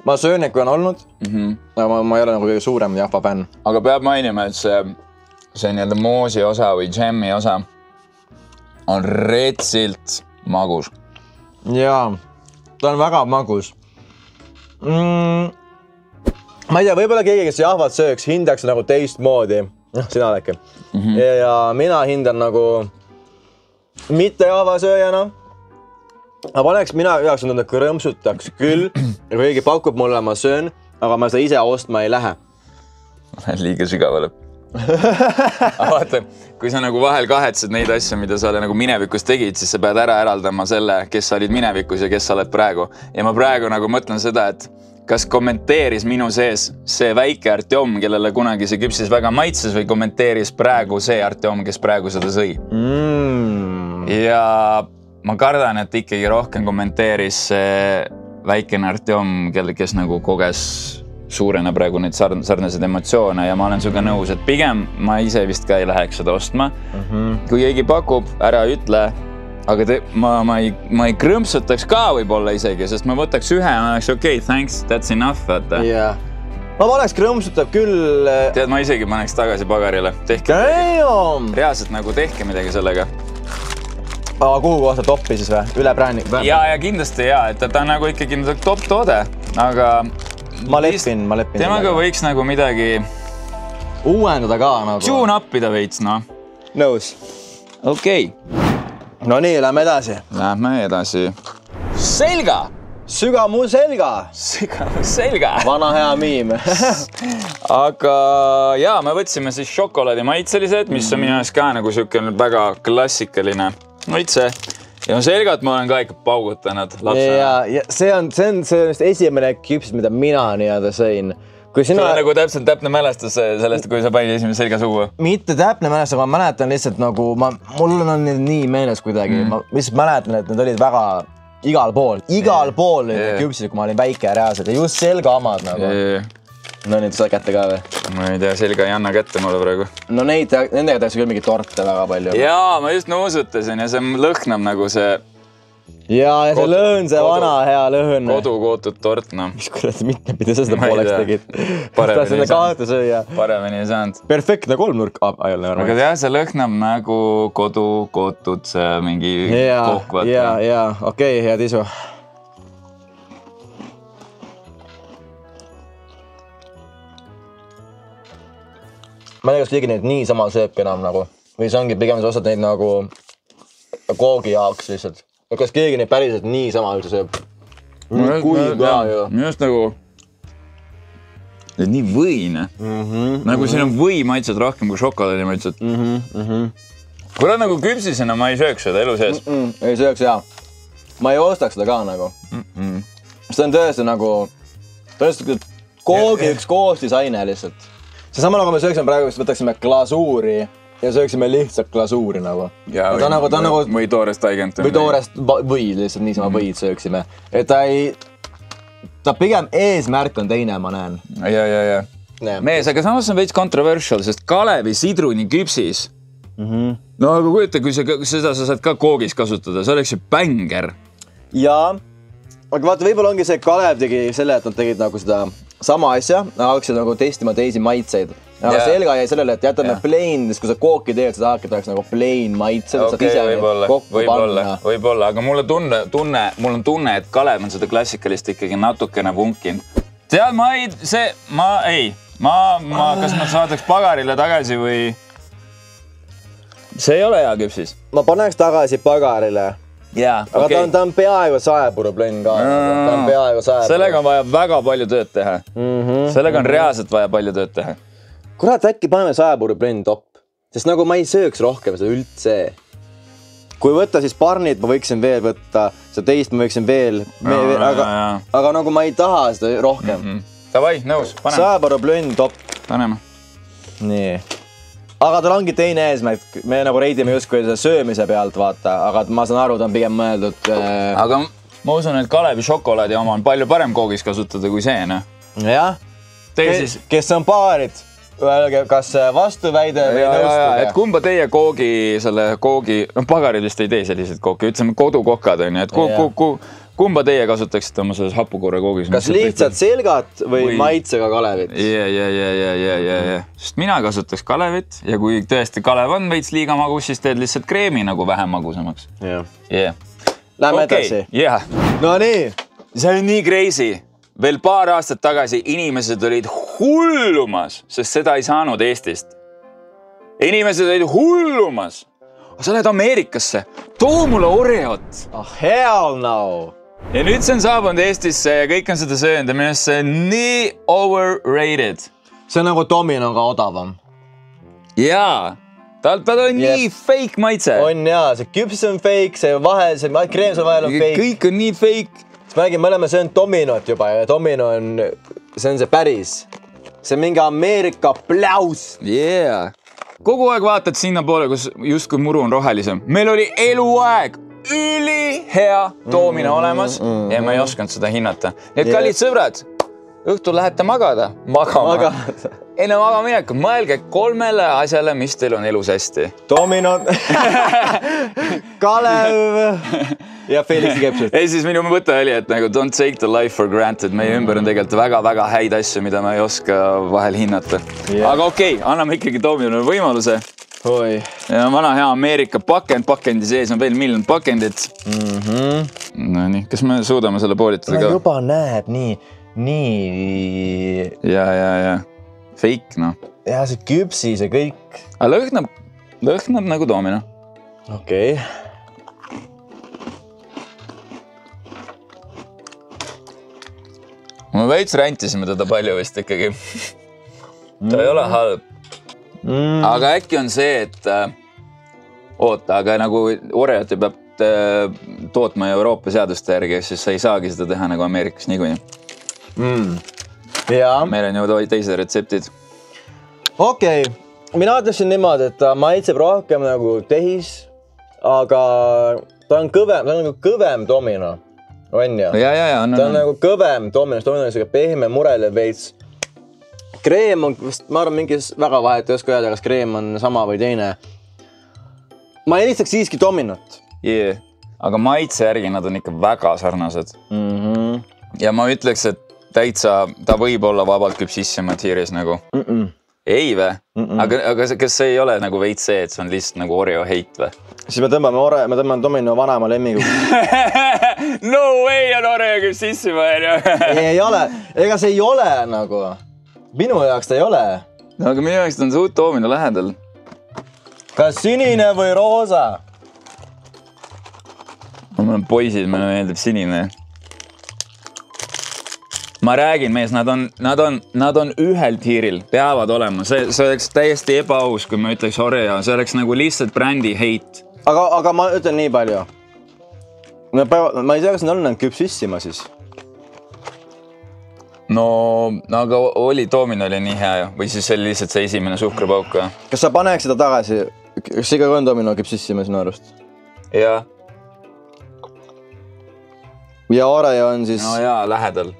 Ma söön, kui on olnud, aga ma ei ole nagu kõige suurem Jaffa fänn. Aga peab mainima, et see nii-öelda moosi osa või džemmi osa on retsilt magus. Jaa, ta on väga magus. Ma ei tea, võib-olla keegi, kes Jafvat sööks, hindaks nagu teistmoodi. Sina oleke. Ja mina hindan nagu mitte Jaffa sööjana. Aga paneks mina jaoks on krõmsutaks küll. Ja kui keegi pakub mulle, ma söön, aga ma seda ise ostma ei lähe. Liiga sügavale. Vaata, kui sa nagu vahel kahetsed neid asju, mida sa nagu minevikus tegid, siis sa pead ära eraldama selle, kes sa olid minevikus ja kes sa oled praegu. Ja ma praegu nagu mõtlen seda, et kas kommenteeris minu sees see väike Artjom, kellele kunagi see küpsis väga maitses või kommenteeris praegu see Artjom, kes praegu seda sõi. Ja ma kardan, et ikkagi rohkem kommenteeris see väikene Artjom, kes nagu koges suurena praegu neid sarnaseid emotsioone ja ma olen suga nõus, et pigem ma ise vist ka ei läheks seda ostma. Kui keegi pakub, ära ütle, aga ma ei krõmpsutaks ka võib-olla isegi, sest ma võtaks ühe ja ma oleks okei, thanks, that's enough. Yeah. Ma paneks krõmpsutab küll. Tead, ma isegi paneks tagasi pagarile. Reaalselt nagu tehke midagi sellega. Aga kuhu kohta toppi siis või? Üle präänik? Ja kindlasti jaa, et ta on nagu ikkagi top toode, aga ma lepin. Temaga võiks nagu midagi uuendada ka nagu. Tune upida veits, noh. Nõus. Okei. No nii, lähme edasi. Lähme edasi. Selga! Süga mu selga! Süga mu selga! Vana hea miim. Aga jaa, me võtsime siis šokolaadi maitselised, mis on minu jaoks ka nagu siuke väga klassikaline maitse. Ja selgat ma olen ka ikka paugutanud lapsena. Ja see on esimene küps, mida mina nii-öelda sõin. See on nagu täpne mälestus sellest, kui sa panid esimene selga sugu? Mitte täpne mälestus, aga ma mäletan lihtsalt nagu, mul on nii meeles kuidagi. Ma lihtsalt mäletan, et need olid väga igal pool need küpsid, kui ma olin väike reaalselt ja just selga omad nagu. No neid saad kätte ka või? Ma ei tea, selga ei anna kätte mulle praegu. No nendega tehakse küll mingi torte väga palju. Jaa, ma just nuusutasin ja see lõhnab nagu see... Jaa, ja see lõhn, see vana hea lõhn. Kodukootud tort, noh. Mis kurat, mitme pidi sa seda pooleks tegid? Paremini ei saanud. Perfektne kolmnurk. Aga jah, see lõhnab nagu kodukootud mingi kohkvat. Jaa, okei, hea tisu. Ma ei tea, kas keegi neid nii sama sööbki enam nagu. Või see ongi pigem sa ostad neid nagu koogi jaoks lihtsalt. Kas keegi neid päriselt nii sama üldse sööb? Kuiv ka ju. Just nagu Nii võine. Nagu siin on või maitsed rohkem kui šokolaadi maitsed. Kuule nagu küpsisena ma ei sööks seda elu sees. Ei sööks, jaa. Ma ei ostaks seda ka nagu. See on tõesti nagu... Tõesti koogi üks koostisaine lihtsalt. See sama nagu me sööksime praegu, võtaksime glasuuri ja sööksime lihtsalt glasuuri nagu. Või toorest taigent. Või toorest võid, lihtsalt niisama võid sööksime. Et ta pigem eesmärk on teine, ma näen. Ja. Mees, aga samas on veits controversial, sest Kalevi sidruni küpsis. No aga kujute, kui seda sa saad ka koogis kasutada, see oleks ju bänger. Jaa, aga vaata, võib-olla ongi see Kalev tegi selle, et nad tegid nagu seda sama asja, hakkasid nagu testima teisi maitseid. Aga Selga jäi sellele, et jätame plain, sest kui sa kooki teed, seda hakataks nagu plain maitsed, et saad ise kokku panna. Võib-olla, aga mul on tunne, et Kalev on seda klassikalist ikkagi natukene vunkinud. Tead, kas ma saadaks pagarile tagasi või... See ei ole hea küpsis. Ma paneks tagasi pagarile. Jaa, aga ta on peaaegu saepuruplenn ka. Ta on peaaegu saepuru. Sellega on vaja väga palju tööd teha. Sellega on reaalselt vaja palju tööd teha. Kurat, äkki paneme saepuruplenn top. Sest nagu ma ei sööks rohkem seda üldse. Kui võtta siis parnid, ma võiksin veel võtta. Seda teist ma võiksin veel. Aga nagu ma ei taha seda rohkem. Davai, nõus, paneme. Saepuruplenn top. Paneme. Nii. Aga tal ongi teine eesmärk. Me nagu reidime justkui söömise pealt, vaata. Aga ma saan aru, ta on pigem mõeldud... Aga ma usun, et Kalevi šokolaadi oma on palju parem koogis kasutada kui see, ne? Jah. Kes on paarid? Öelge, kas vastuväide või nõustuge? Et kumba teie koogi... No pagarid vist ei tee selliseid kooki. Ütleme kodukokad on ju. Et kumba teie kasutaksite oma selles hapukorra koogis? Kas lihtsalt Selgat või maitsega Kalevit? Ja. Sest mina kasutaks Kalevit ja kui tõesti Kalev on veits liiga magus, siis teed lihtsalt kreemi nagu vähem magusamaks. Lähme edasi. No nii. See on nii crazy. Veel paar aastat tagasi inimesed olid hullumas, sest seda ei saanud Eestist. Inimesed olid hullumas. Sa lähed Ameerikasse. Too mulle Oreot. Hell no. Ja nüüd see on saabunud Eestisse ja kõik on seda söönud ja minust see on nii overrated. See on nagu Dominoga odavam. Jaa. Tal on nii fake maitse. On jaa, see küpsis on fake, see vahel, see kreem seal vahel on fake. Kõik on nii fake. Me oleme söönud Dominot juba ja Domino on, see on see päris. See on mingi Ameerika plaus. Kogu aeg vaatad sinna poole, kus justkui muru on rohelisem. Meil oli eluaeg ülihea Domino olemas ja ma ei osanud seda hinnata. Nii et kallid sõbrad, õhtul lähete magada. Enne magamineku mõelge 3 asjale, mis teil on elus hästi. Domino, Kalev ja Felixi kepsud. Ei, siis minu mõte oli, et nagu don't take the life for granted. Meie ümber on tegelikult väga-väga häid asju, mida ma ei oska vahel hinnata. Aga okei, anname ikkagi Domino võimaluse. Ja vana hea Ameerika pakendi sees on veel miljon pakendit. No nii, kas me suudame selle poolitada ka? Juba näeb nii. Ja. Fake, noh. Ja see küpsis ja kõik. Aga lõhnab nagu Domino. Okei. Me veits räntisime teda palju vist ikkagi. Ta ei ole halb. Aga äkki on see, et aga nagu Oreoti peab tootma Euroopa seaduste järgi, siis sa ei saagi seda teha nagu Ameerikas niikuinii. Meil on ju teised retseptid. Okei. Mina ütleksin niimoodi, et ta maitseb rohkem nagu tehis, aga ta on kõvem Domino. On ju? Ja. Ta on nagu kõvem Domino. Domino on pehme, murele veits. Kreem on, ma arvan, mingis väga vahet ei oska öelda, kas kreem on sama või teine. Ma eelistaks siiski Dominot. Aga maitse järgi nad on ikka väga sarnased. Ja ma ütleks, et täitsa, ta võib olla vabalt küpsissima tiiris nagu. Ei või? Aga kas see ei ole nagu veits see, et see on lihtsalt nagu Oreo heit või? Siis me tõmbame Domino vanema lemmigu. No way on Oreo küpsissima, ju? Ei ole. Ega see ei ole nagu. Minu jaoks ta ei ole. No aga minu jaoks ta on suut Domino lähedal. Kas sinine või roosa? Mul on poisid, meile meeldib sinine. ma räägin, mees, nad on ühel tiiril, peavad olema. See oleks täiesti ebaaus, kui ma ütleks Oreo. See oleks nagu lihtsalt brändi heit. Aga ma ütlen nii palju. Ma ei tea, kas nad on küpsissima siis. No, aga Toomin oli nii hea ju. Või siis see oli lihtsalt see esimene suhkrupauk. Kas sa paneks seda tagasi? Kas iga on Toomino küpsissima sinu arust? Jaa. Ja Oreo on siis... No jaa, lähedal.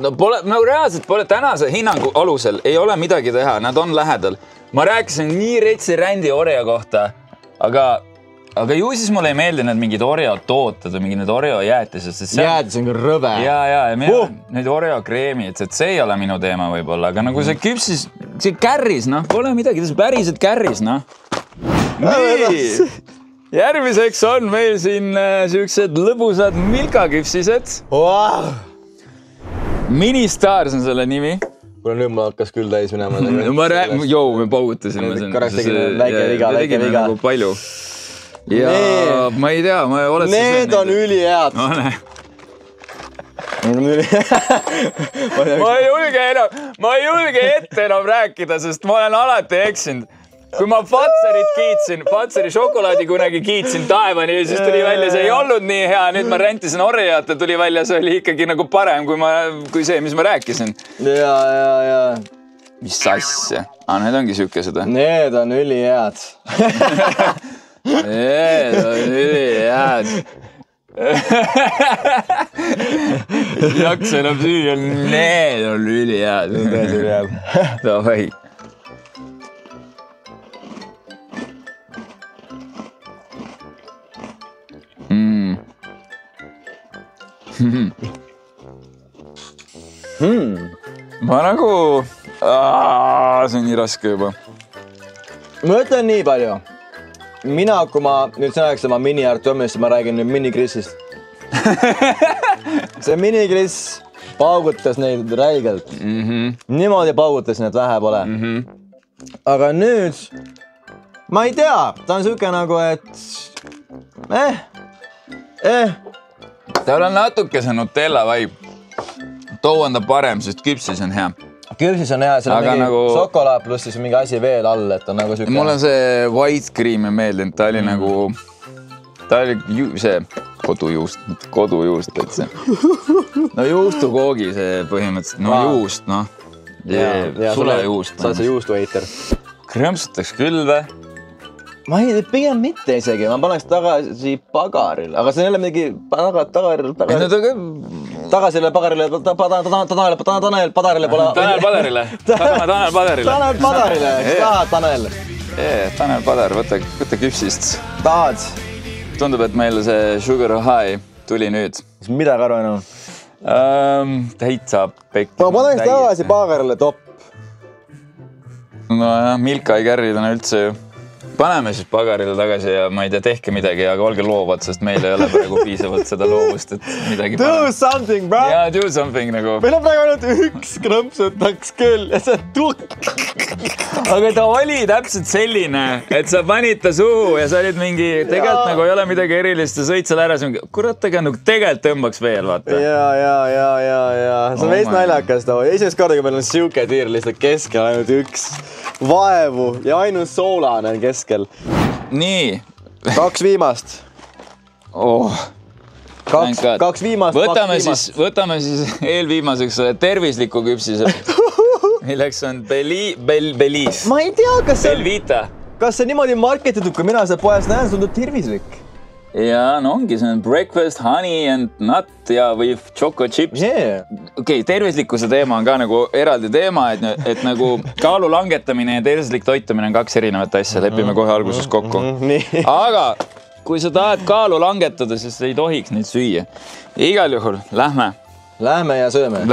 No reaalselt pole tänase hinnangu alusel, ei ole midagi teha, nad on lähedal. Ma rääkisin nii retsi rändi Oreo kohta, aga ju siis mulle ei meeldi need mingid Oreo tooted või mingid need Oreo jäätised. Jäätis on küll rõve. Ja need Oreo kreemi, et see ei ole minu teema võib-olla, aga nagu see küpsis, see kärris, noh, pole midagi, see päriselt kärris, noh. Nii! Järgmiseks on meil siin siuksed lõbusad milkaküpsised. Wow. Ministars on selle nimi. Kuna nüüd ma hakkas küll täis minema. Me paugutasime. Korraks tegime väike viga. Nagu palju. Ja ma ei tea, need on ülihead. Ma ei julge ette enam rääkida, sest ma olen alati eksinud. Kui ma Fatseri šokolaadi kunagi kiitsin taevani ja siis tuli välja, see ei olnud nii hea. Nüüd ma rentisin Oreot ja tuli välja, see oli ikkagi nagu parem kui see, mis ma rääkisin. Ja. Mis asja? Need ongi sükesed. Need on ülihead. Need on ülihead. Jaksa enam süüa, need on ülihead. Need on ülihead. Davai. Ma nagu... see on nii raske juba. Ma ütlen nii palju. Mina, kui ma nüüd sõnaks oma mini-Artomist, ma räägin nüüd mini-Chrisist. See mini-Chris paugutas neid räigelt. Niimoodi paugutas need vähe pole. Aga nüüd... Ma ei tea, ta on siuke nagu, et... Tal on natuke see Nutella vibe. Too on ta parem, sest küpsis on hea. Küpsis on hea, seal on mingi nagu... sokolaad pluss siis mingi asi veel all, et on nagu siuke... Mul on see white cream meeldinud, ta oli nagu... Ta oli see kodujuust, et see... No juustukoogi see põhimõtteliselt, no juust, noh. Sulejuust. Sa oled see juustuheiter. Krõmpsutaks küll või? Ma ei tea, pigem mitte isegi, ma paneks tagasi pagarile, aga see on jälle midagi tagasi pagarile Tanel Padar, võta küpsist. Tahad? Tundub, et meil see Sugar High tuli nüüd. Mida ka arvan on? Täitsa pekki. Ma paneks tagasi pagarile top. No jah, Milka ei kärri täna üldse ju. Paneme siis pagarile tagasi ja ma ei tea, tehke midagi, aga olge loovad, sest meil ei ole praegu piisavalt seda loovust, et midagi do something, bro! Jaa, do something nagu. Meil on praegu ainult üks krõmpsutaks küll ja see tukk. Aga ta oli täpselt selline, et sa panid ta suhu ja sa olid mingi, tegelikult nagu ei ole midagi erilist ja sõid seal ära, kurat, tegelikult tõmbaks veel, vaata. Jaa. See on veist naljakas too. Esimest korda, kui meil on siuke tiir lihtsalt keskel ainult üks vaevu ja ainult soolane on keskel. Nii. 2 viimast. Kaks viimast. Võtame siis eelviimaseks tervisliku küpsise, milleks on Belize. Ma ei tea, kas Belvita. Kas see niimoodi marketitud, kui mina seda poest näen, see tundub tervislik. Ja no ongi, see on breakfast, honey and nut ja või choco chips. Okei, tervislikkuse teema on ka nagu eraldi teema, et nagu kaalu langetamine ja tervislik toitumine on 2 erinevat asja. Lepime kohe alguses kokku. Aga kui sa tahad kaalu langetada, siis ei tohiks neid süüa. Igal juhul, lähme. Lähme ja sööme.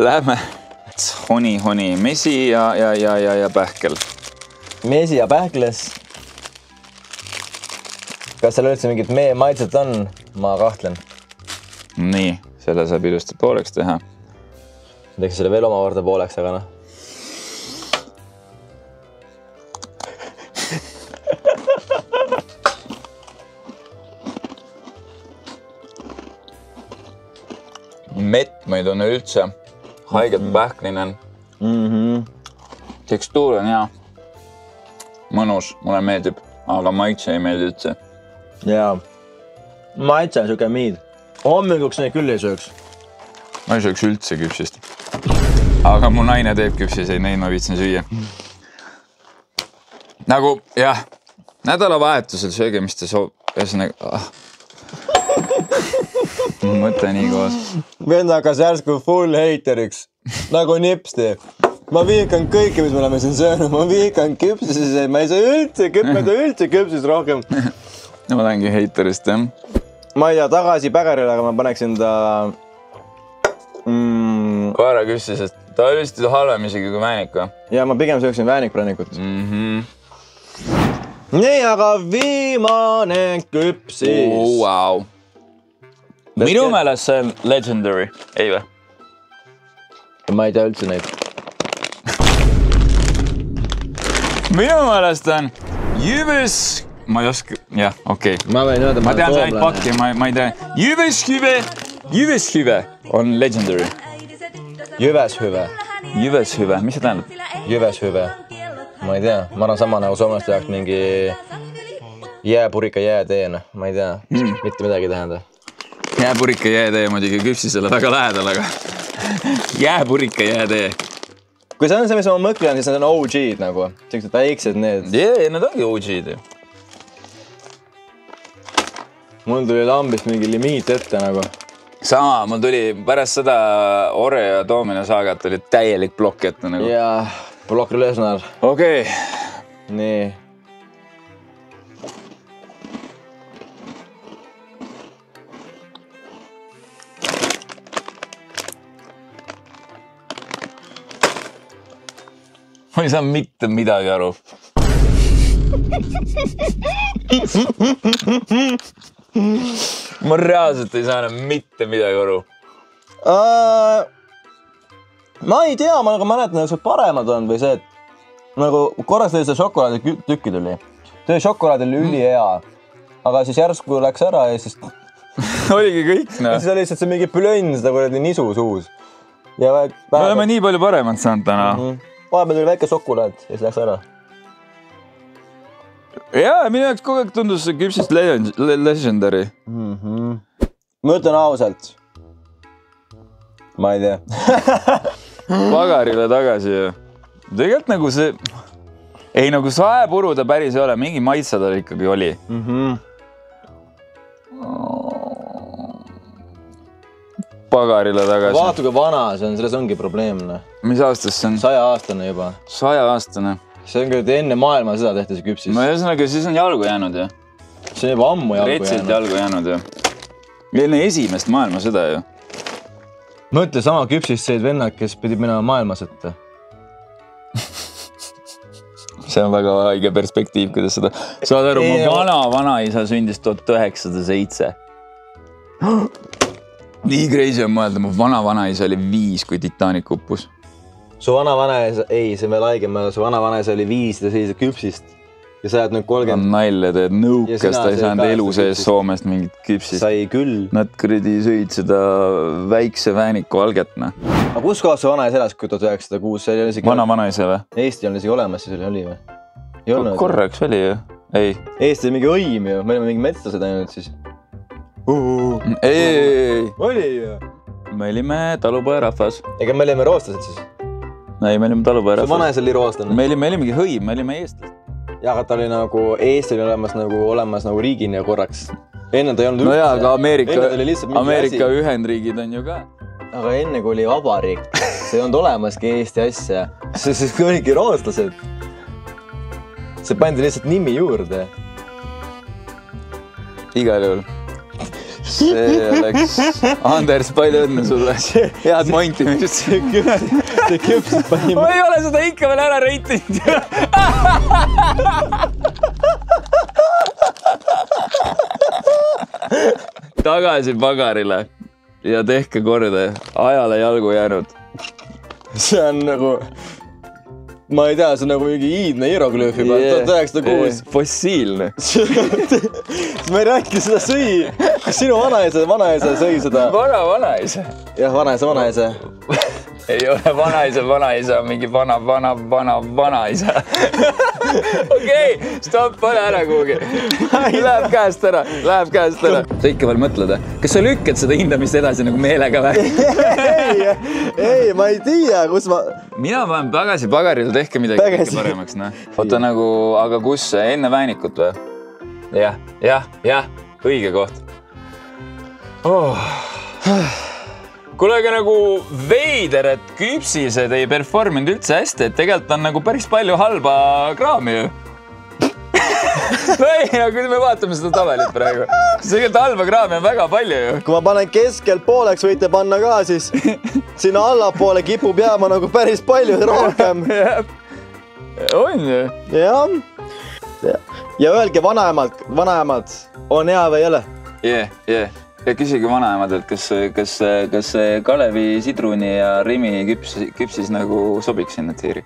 Lähme. Honi, mesi ja pähkel. Mesi ja pähkles. Kas seal üldse mingit mee maitset on? Ma kahtlen. Nii, selle saab ilusti pooleks teha. Teeks selle veel oma korda pooleks, aga noh. Mett ma ei tunne üldse. Haiget pähklinen. Tekstuur on hea. Mõnus, mulle meeldib, aga maitse ei meeldi üldse. Jaa. Maitse on siuke miid. Hommikuks neid küll ei sööks. Ma ei sööks üldse küpsist. Aga mu naine teeb küpsiseid, neid ma viitsin süüa. Nagu, jah, nädalavahetusel sööge, mis te ühesõnaga... Mõte nii koos. Vend hakkas järsku full heiteriks. Nagu nipsti. Ma viikan kõike, mis me oleme siin söönud. Ma viikan küpsiseid. Ma ei saa üldse küpsist rohkem. Ma lähengi heiterist, jah. Ma ei tea, tagasi pägerile, aga ma paneksin ta... Koera küpsisest. Ta oli vist halvem isegi kui väänik, või? Ja ma pigem sööksin väänik-präänikut. Nii, aga viimane küpsis. Wow. Minu meelest see on legendary, ei või? Ma ei tea üldse neid. Minu meelest on Jyväs... Ma ei oska... Jah, okei. Ma võin öelda, ma tean see ainult pakki, ma ei tea. Jyväshyve on legendary. Jyväshyve. Jyväshyve, mis see tähendab? Jyväshyve. Ma ei tea, ma arvan sama nagu soomlaste jaoks mingi jääpurika jääteena. Ma ei tea, mitte midagi tähendab. Jääpurika jäätee muidugi küpsisele väga lähedal, aga jääpurika jäätee. Kui see on see, mis ma mõtlen, siis need on OG-d nagu. Sellised väiksed need. Jee, need ongi OG-d. Mul tuli lambist mingi limiit ette nagu. Sama, mul tuli pärast seda Oreo ja Domino saagat oli täielik plokk ette nagu. Jaa, Brock Lesnar. Okei. Nii. Ma ei saa mitte midagi aru. Ma reaalselt ei saa mitte midagi aru. Ma ei tea, ma nagu mäletan, et see paremad on või see, et nagu korras tõi see šokolaadi tükki tuli. Tõi šokolaadi oli ülihea, aga siis järsku läks ära ja siis... Oligi kõik, no. Siis oli lihtsalt see mingi plönn, seda kuradi nisu suus. Me oleme nii palju paremat saanud täna. Vahepeal tuli väike šokolaad ja siis läks ära. Jaa, minu jaoks kogu aeg tundus see küpsist legendary. Ma ütlen ausalt. Ma ei tea. Pagarile tagasi ju. Tegelikult nagu see... Ei, nagu saepuru ta päris ei ole. Mingi maitsa tal ikkagi oli. Pagarile tagasi. Vaatu, kui vana see on, selles ongi probleemne. Mis aastast see on? 100-aastane juba. 100-aastane. See on küll enne maailma seda tehti see küpsis. No ühesõnaga, siis on jalgu jäänud ju. See on juba ammu jalgu jäänud. Retsilt jalgu jäänud ju. Enne esimest maailma seda ju. Mõtle sama küpsist seid vennad, kes pidi minema maailmasõtta. See on väga haige perspektiiv, kuidas seda... Saad aru, mu vanaisa sündis 1907. Nii crazy on mõelda, mu vanaisa oli 5, kui Titanic uppus. Su vanavanaisa, ei, see on veel haigem, su vanavanaisa oli 5 ja sellise küpsist. Ja sa oled nüüd 30. Nalle teed nõukas, ta ei saanud elu sees Soomest mingit küpsist. Sai küll. Nad kuradi sõid seda väikse vääniku algetna. Aga kus kohas su vanaisa elas, kui 1906? Vanaisa või? Eesti on isegi olemas, siis oli või? Korraks oli ju. Ei. Eesti oli mingi õim ju, me olime mingi metslased ainult siis. Ei. Oli ju. Me olime talupojarahvas. Ega me olime rooslased siis? Ei, me olime talupojarahvas. Su vanaisa oli roostlane? Me olimegi hõim, me olime eestlased. Ja, aga ta oli nagu, Eesti oli olemas nagu riigina korraks. Enne ta ei olnud üldse. No jaa, aga Ameerika Ühendriigid on ju ka. Aga enne kui oli vabariik, see ei olnud olemaski Eesti asja. See oligi roostlased. See pandi lihtsalt nimi juurde. Igal juhul. See oleks... Anders, palju õnne sulle. Head montimist. See küpsis pani... Ma ei ole seda ikka veel ära reitinud. Tagasi pagarile ja tehke korda. Ajale jalgu jäänud. See on nagu... ma ei tea, see on nagu mingi iidne hieroglüüf juba, 1906. Fossiilne. Ma ei rääkinud seda sõi. Kas sinu vanaisa sõi seda? Vanaisa. Jah, vanaisa. Ei ole vanaisa, mingi vanaisa. Okei, stopp, pane ära kuhugi. Läheb käest ära. Sa ikka veel mõtled, kas sa lükkad seda hindamist edasi nagu meelega või? Ei, ma ei tea, kus ma... Mina panen pagasi pagarile, tehke midagi paremaks. Oota nagu, aga kus enne väänikut või? Jah, õige koht. Kuule, aga nagu veider, et küpsised ei performinud üldse hästi, et tegelikult on nagu päris palju halba kraami ju. Ei, aga kui me vaatame seda tabelit praegu, siis tegelikult halba kraami on väga palju ju. Kui ma panen keskelt pooleks, võite panna ka, siis sinna allapoole kipub jääma nagu päris palju rohkem. On ju? Jah. Ja öelge vanaemalt, on hea või ei ole? Ja küsige vanaemadelt, kas Kalevi, Sidruni ja Rimi küpsis nagu sobiks sinna tiiri.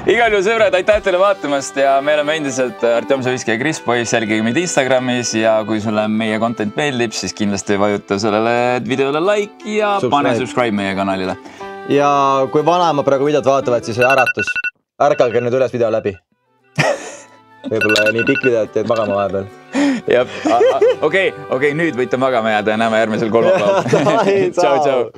Igal juhul sõbrad, aitäh teile vaatamast ja me oleme endiselt Artjom Saviski ja Kris Boys, jälgige meid Instagramis ja kui sulle meie content meeldib, siis kindlasti vajuta sellele videole like ja pane subscribe meie kanalile. Ja kui vanaema praegu videot vaatavad, siis äratus. Ärkalge nüüd üles video läbi. Võib-olla nii pikk video, et teed magama vahepeal. Okei, nüüd võite magama jääda ja näeme järgmisel kolmapäeval. Tšau.